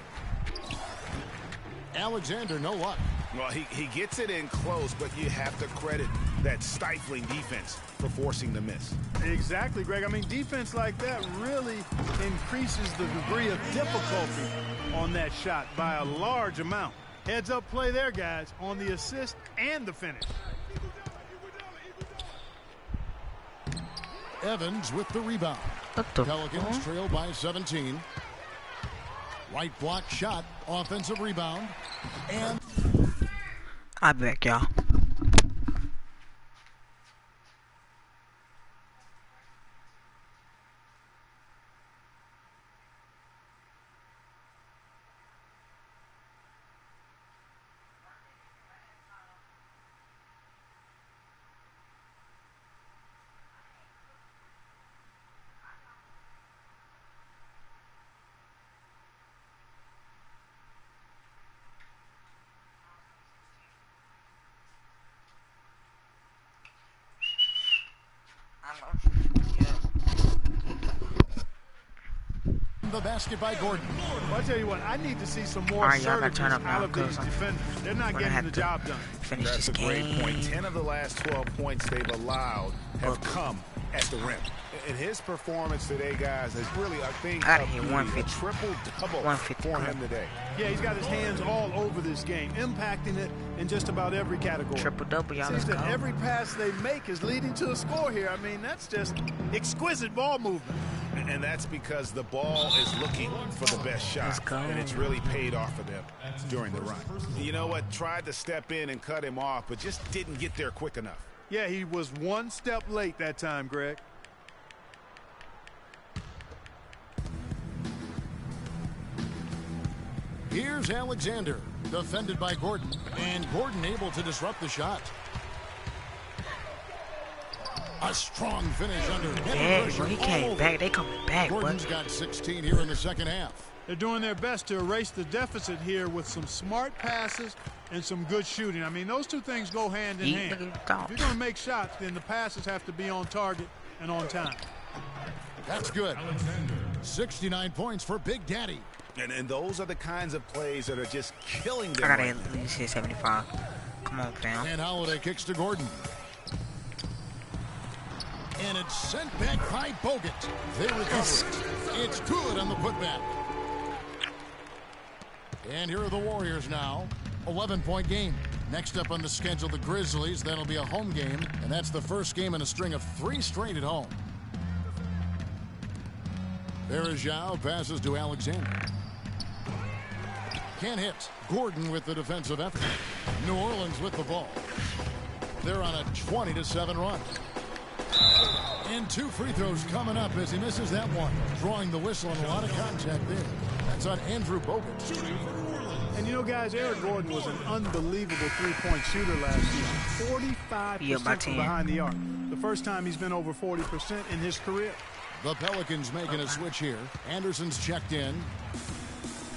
Alexander, no luck. Well, he gets it in close, but you have to credit that stifling defense for forcing the miss. Exactly, Greg. I mean, defense like that really increases the degree of difficulty on that shot by a large amount. Heads up play there, guys, on the assist and the finish. Evans with the rebound. Pelicans trail by 17. White block shot, offensive rebound, and I'll be back, y'all. the basket by Gordon. Well, I'll tell you what, I need to see some more assertiveness out of these defenders. They're not getting the job done. That's a great point. 10 of the last 12 points they've allowed have come at the rim. And his performance today, guys, is really, I think, a triple-double for him today. Yeah, he's got his hands all over this game, impacting it in just about every category. Triple-double, y'all. Seems that every pass they make is leading to a score here. I mean, that's just exquisite ball movement. And that's because the ball is looking for the best shot, and it's really paid off for them during the run. You know what? Tried to step in and cut him off, but just didn't get there quick enough. Yeah, he was one step late that time, Greg. Here's Alexander, defended by Gordon, and Gordon able to disrupt the shot. A strong finish under heavy pressure. When he came back, they coming back. Gordon's got 16 here in the second half. They're doing their best to erase the deficit here with some smart passes and some good shooting. I mean, those two things go hand in hand. If you're going to make shots, then the passes have to be on target and on time. That's good. 69 points for Big Daddy. And those are the kinds of plays that are just killing them. I got at least hit 75. Come on, fam. And Holiday kicks to Gordon. And it's sent back by Bogut. They recover. It's good on the putback. And here are the Warriors now. 11-point game. Next up on the schedule, the Grizzlies. That'll be a home game. And that's the first game in a string of 3 straight at home. Verajao passes to Alexander. Can't hit. Gordon with the defensive effort. New Orleans with the ball. They're on a 20-7 run. And 2 free throws coming up as he misses that one. Drawing the whistle and a lot of contact there. That's on Andrew Bogut. And you know, guys, Eric Gordon was an unbelievable three-point shooter last season. 45% from behind the arc. The first time he's been over 40% in his career. The Pelicans making a switch here. Anderson's checked in.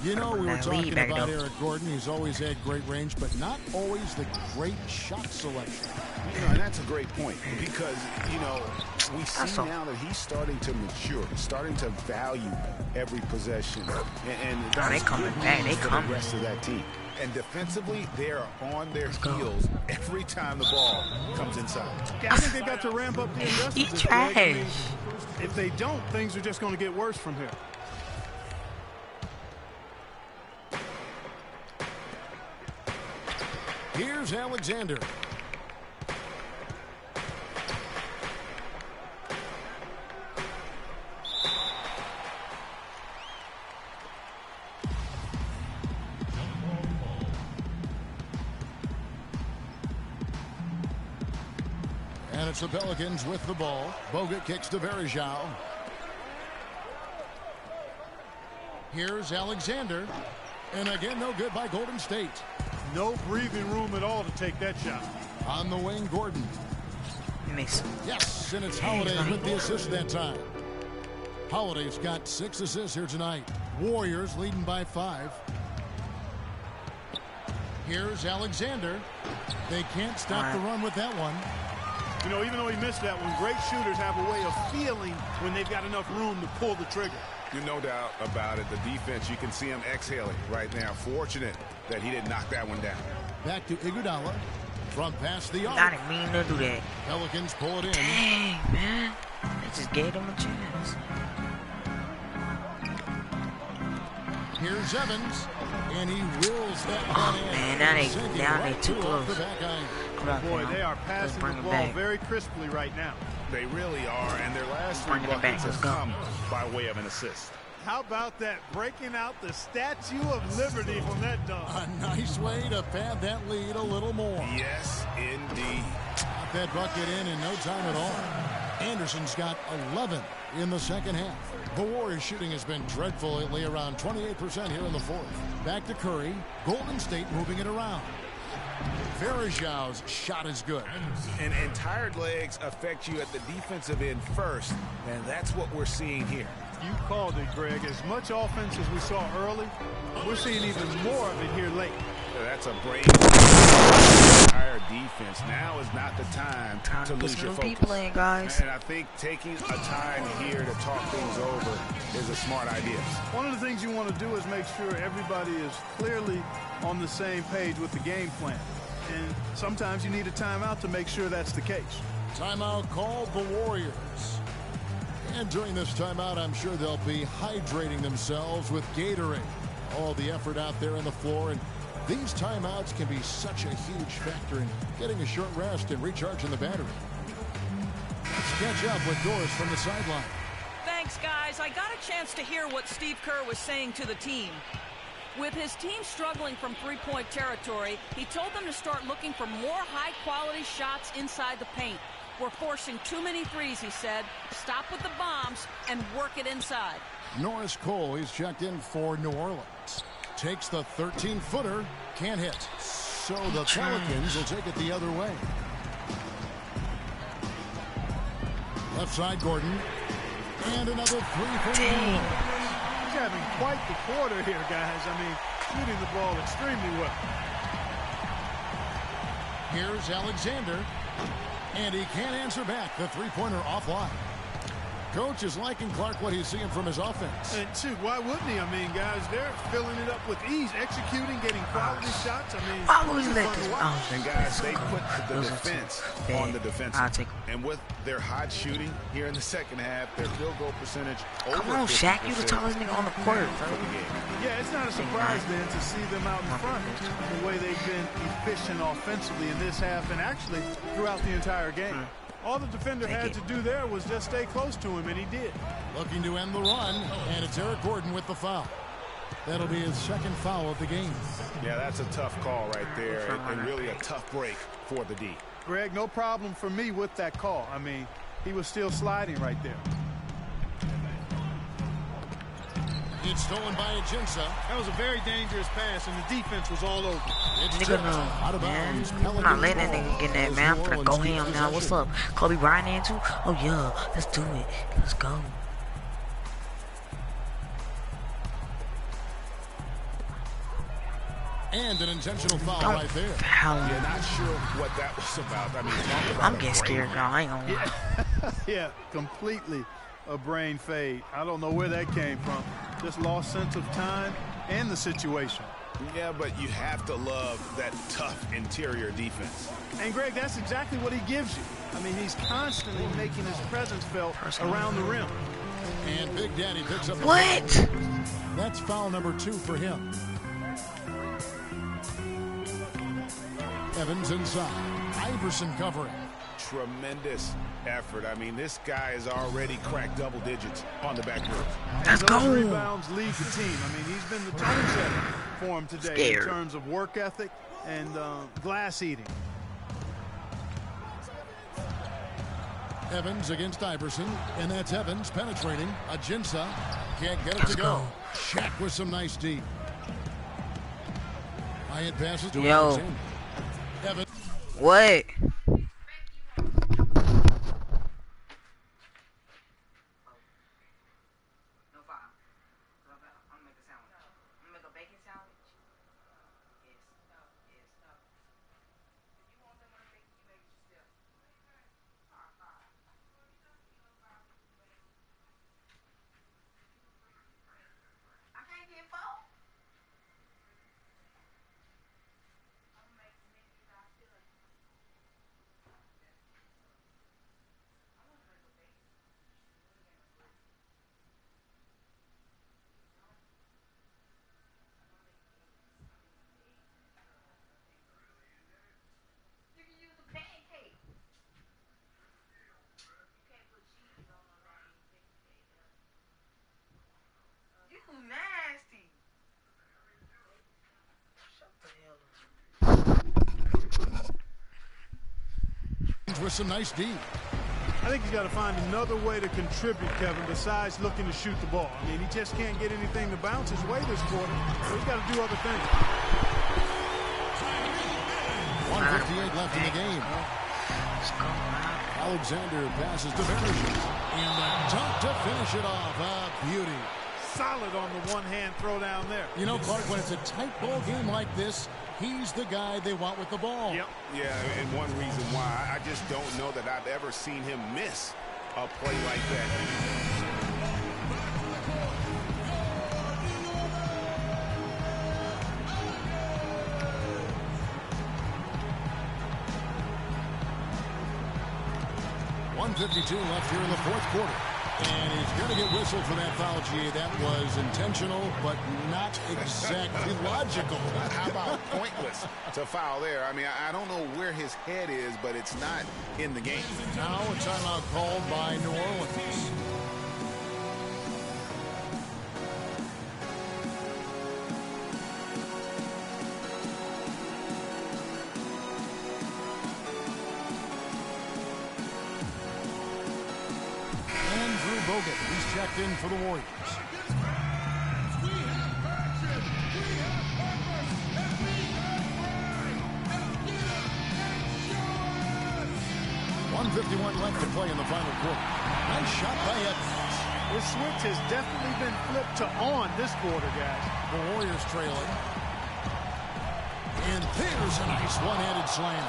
You know, we were talking about Eric Gordon. He's always had great range, but not always the great shot selection. You know, and that's a great point because, you know, we see now that he's starting to mature, starting to value every possession. And they coming back. They coming. The rest of that team. And defensively, they are on their heels every time the ball comes inside. Yeah, I think they've got to ramp up the investments. I mean, if they don't, things are just going to get worse from here. Here's Alexander. And it's the Pelicans with the ball. Bogut kicks to Verejao. Here's Alexander. And again, no good by Golden State. No breathing room at all to take that shot. On the wing, Gordon. Yes, and it's Holiday with the assist that time. Holiday's got 6 assists here tonight. Warriors leading by 5. Here's Alexander. They can't stop the run with that one. You know, even though he missed that one, great shooters have a way of feeling when they've got enough room to pull the trigger. There's no doubt about it. The defense, you can see him exhaling right now. Fortunate that he didn't knock that one down. Back to Iguodala from past the arc. I didn't mean to do that. Pelicans pull it in. Dang, man. They just gave him a chance. Here's Evans, and he wills that one in. Man, now they too close. Boy, they are passing the ball very crisply right now. They really are, and their last 3 buckets have come by way of an assist. How about that? Breaking out the Statue of Liberty from that dunk. A nice way to pad that lead a little more. Yes, indeed. Got that bucket in no time at all. Anderson's got 11 in the second half. The Warriors shooting has been dreadful lately, around 28% here in the fourth. Back to Curry. Golden State moving it around. Verejao's shot is good. And tired legs affect you at the defensive end first, and that's what we're seeing here. You called it, Greg. As much offense as we saw early, we're seeing even more of it here late. That's a brave tired defense. Now is not the time to lose your focus. Playing, guys. And I think taking a time here to talk things over is a smart idea. One of the things you want to do is make sure everybody is clearly on the same page with the game plan. And sometimes you need a timeout to make sure that's the case. Timeout called the Warriors. And during this timeout, I'm sure they'll be hydrating themselves with Gatorade. All the effort out there on the floor, and these timeouts can be such a huge factor in getting a short rest and recharging the battery. Let's catch up with Doris from the sideline. Thanks, guys. I got a chance to hear what Steve Kerr was saying to the team. With his team struggling from three-point territory, he told them to start looking for more high-quality shots inside the paint. We're forcing too many threes, he said. Stop with the bombs and work it inside. Norris Cole, he's checked in for New Orleans. Takes the 13-footer, can't hit. So the Pelicans will take it the other way. Left side, Gordon. And another three for New Orleans. He's having quite the quarter here, guys. I mean, shooting the ball extremely well. Here's Alexander. And he can't answer back. The three-pointer offline. Coach is liking Clark what he's seeing from his offense. And shoot, why wouldn't he? I mean, guys, they're filling it up with ease, executing, getting quality shots. I mean, why would he let this? And guys, they put the defense on the defensive. And with their hot shooting here in the second half, their field goal percentage over 50%. Come on, Shaq, you the tallest nigga on the court, bro. Yeah, it's not a surprise then to see them out in front, the way they've been efficient offensively in this half and actually throughout the entire game. All the defender had to do there was just stay close to him, and he did. Looking to end the run, and it's Eric Gordon with the foul. That'll be his second foul of the game. Yeah, that's a tough call right there, and really a tough break for the D. Greg, no problem for me with that call. I mean, he was still sliding right there. It's stolen by Ajinça. That was a very dangerous pass, and the defense was all over. Nigga, no, man. I'm not letting that nigga get that, man. I'm finna go ham now. What's up? Kobe Bryant in too? Oh, yeah. Let's do it. Let's go. And an intentional foul right there. Yeah, not sure what that was about. I mean, I'm getting scared, y'all. I ain't gonna lie. Yeah, completely a brain fade. I don't know where that came from. Just lost sense of time and the situation. Yeah, but you have to love that tough interior defense. And, Greg, that's exactly what he gives you. I mean, he's constantly making his presence felt around the rim. And Big Daddy picks up the What? foul. That's foul number 2 for him. Evans inside. Iverson covering. Tremendous effort. I mean, this guy has already cracked double digits on the back row. Let's go. Those rebounds lead the team. I mean, he's been the tone setter for him today in terms of work ethic and glass eating. Evans against Iverson, and that's Evans penetrating. Ajinça can't get it to go. Shaq with some nice D. High passes to Alexander. Evans. What? With some nice D. I think he's got to find another way to contribute, Kevin, besides looking to shoot the ball. I mean, he just can't get anything to bounce his way this quarter, so he's got to do other things. 1:58 left in the game. Alexander passes to Varejao. And the dunk to finish it off. A beauty. Solid on the one-hand throw down there. You know, Clark, when it's a tight ball game like this, he's the guy they want with the ball. Yep. Yeah, and one reason why, I just don't know that I've ever seen him miss a play like that. .152 left here in the fourth quarter. And he's going to get whistled for that foul, G. That was intentional, but not exactly logical. How about pointless to foul there? I mean, I don't know where his head is, but it's not in the game. Now a timeout called by New Orleans. He's checked in for the Warriors. .151 left to play in the final quarter. Nice shot by Evans. This switch has definitely been flipped to on this quarter, guys. The Warriors trailing. And there's a nice one-handed slam.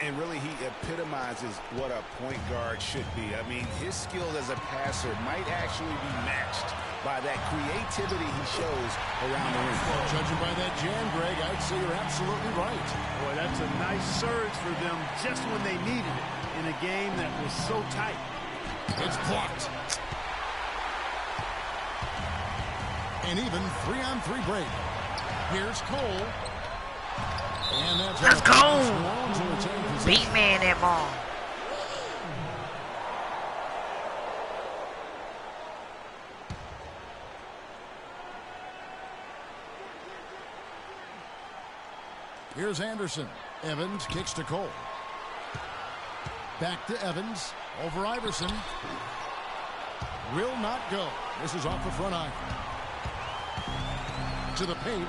And really, he epitomizes what a point guard should be. I mean, his skills as a passer might actually be matched by that creativity he shows around the rim. Well, judging by that jam, Greg, I'd say you're absolutely right. Boy, that's a nice surge for them just when they needed it in a game that was so tight. It's blocked. An even 3-on-3 break. Here's Cole. And that's Let's go! Beat man that ball. Here's Anderson. Evans kicks to Cole. Back to Evans. Over Iverson. Will not go. This is off the front iron. To the paint.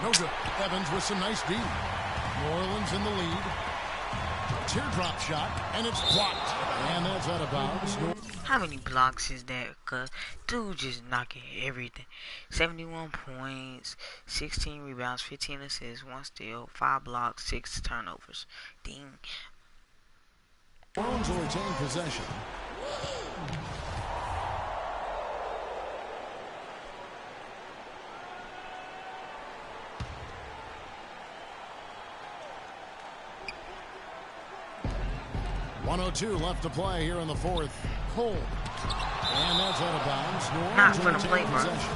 No good. Evans with some nice D. New Orleans in the lead. Teardrop shot, and it's blocked. And that's out of bounds. How many blocks is that? Cause dude just knocking everything. 71 points, 16 rebounds, 15 assists, 1 steal, 5 blocks, 6 turnovers. Ding. Orleans will retain possession. .102 left to play here in the fourth. Cole. And that's out of bounds. New Orleans Not gonna will play, retain bro. possession.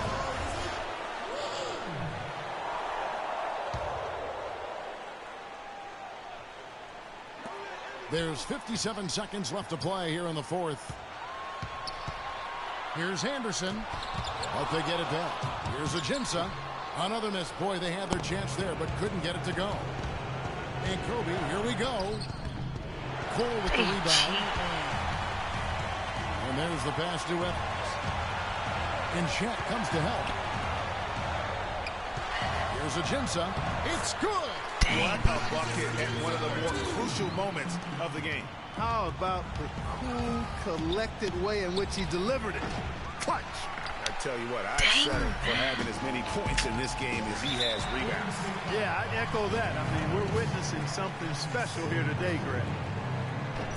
There's 57 seconds left to play here in the fourth. Here's Anderson. But they get it back. Here's Ajinça. Another miss. Boy, they had their chance there, but couldn't get it to go. And Kobe, here we go. Cole with the rebound. And there's the pass to Evans. And Chet comes to help. Here's Ajinça. It's good. What a bucket at one of the more crucial moments of the game. How about the cool, collected way in which he delivered it? Clutch. I tell you what, I'd settle for having as many points in this game as he has rebounds. Yeah, I'd echo that. I mean, we're witnessing something special here today, Greg.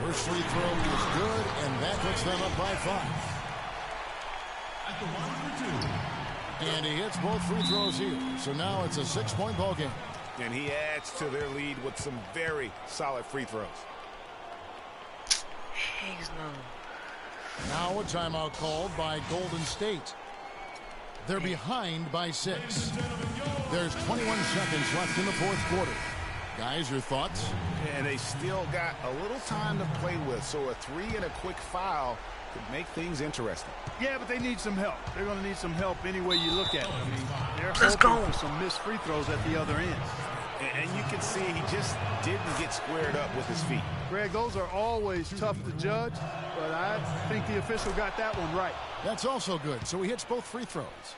First free throw is good, and that puts them up by 5. At the line for 2. And he hits both free throws here. So now it's a 6-point ball game. And he adds to their lead with some very solid free throws. Heck no. Now a timeout called by Golden State. They're behind by 6. There's 21 seconds left in the fourth quarter. Guys, your thoughts? And they still got a little time to play with, so a 3 and a quick foul could make things interesting. Yeah, but they need some help. They're going to need some help any way you look at it. I mean, they're Let's hoping go. for some missed free throws at the other end. And you can see he just didn't get squared up with his feet. Greg, those are always tough to judge, but I think the official got that one right. That's also good. So he hits both free throws.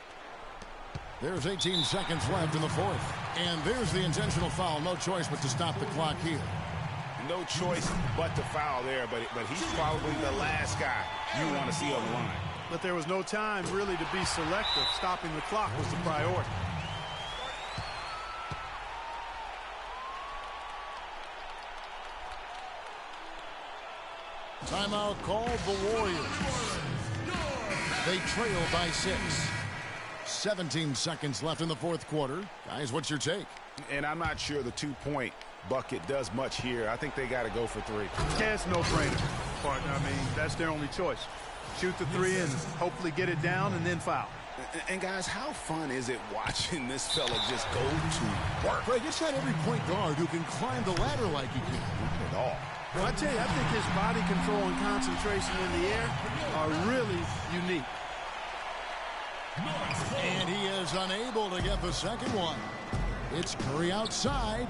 There's 18 seconds left in the fourth. And there's the intentional foul. No choice but to stop the clock here. No choice but to foul there, but he's probably the last guy you want to see on the line. But there was no time really to be selective. Stopping the clock was the priority. Timeout called the Warriors. They trail by 6. 17 seconds left in the fourth quarter. Guys, what's your take? And I'm not sure the 2-point bucket does much here. I think they got to go for 3. Yeah, it's no-brainer, partner. I mean, that's their only choice. Shoot the 3 and hopefully get it down and then foul. And guys, how fun is it watching this fella just go to work? Greg, it's not every point guard who can climb the ladder like he can. At all. Well, I tell you, I think his body control and concentration in the air are really unique. And he is unable to get the second one. It's Curry outside.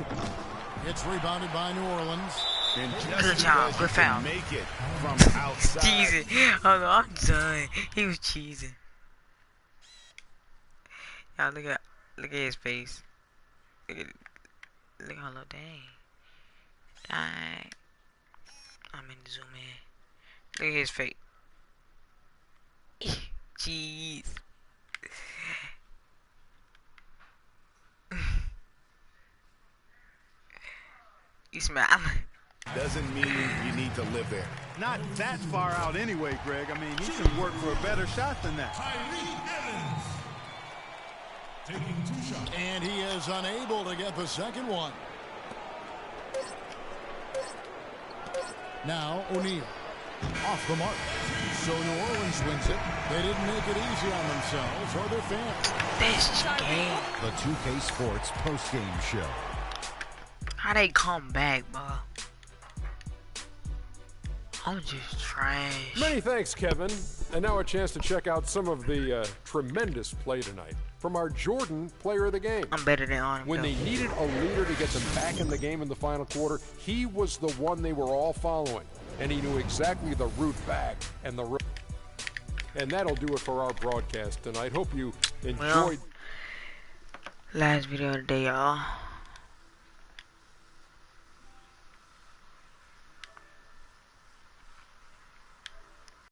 It's rebounded by New Orleans. And Good job. Good foul. Make it from outside. Cheesing. Oh no, I'm done. He was cheesing. Y'all look at his face. Look how low. Dang. I'm in the zoom in. Look at his face. Jeez. You smile. Doesn't mean you need to live there. Not that far out anyway, Greg. I mean, he can work for a better shot than that. Evans. Taking 2 shots. And he is unable to get the second one. Now O'Neal. Off the mark. So New Orleans wins it. They didn't make it easy on themselves or their fans. This game. The 2K Sports postgame show. How they come back, bro? I'm just trash. Many thanks, Kevin. And now a chance to check out some of the tremendous play tonight from our Jordan player of the game. I'm better than on him. When they needed a leader to get them back in the game in the final quarter, he was the one they were all following. And he knew exactly the route back and the route. And that'll do it for our broadcast tonight. Hope you enjoyed. Last video of the day, y'all.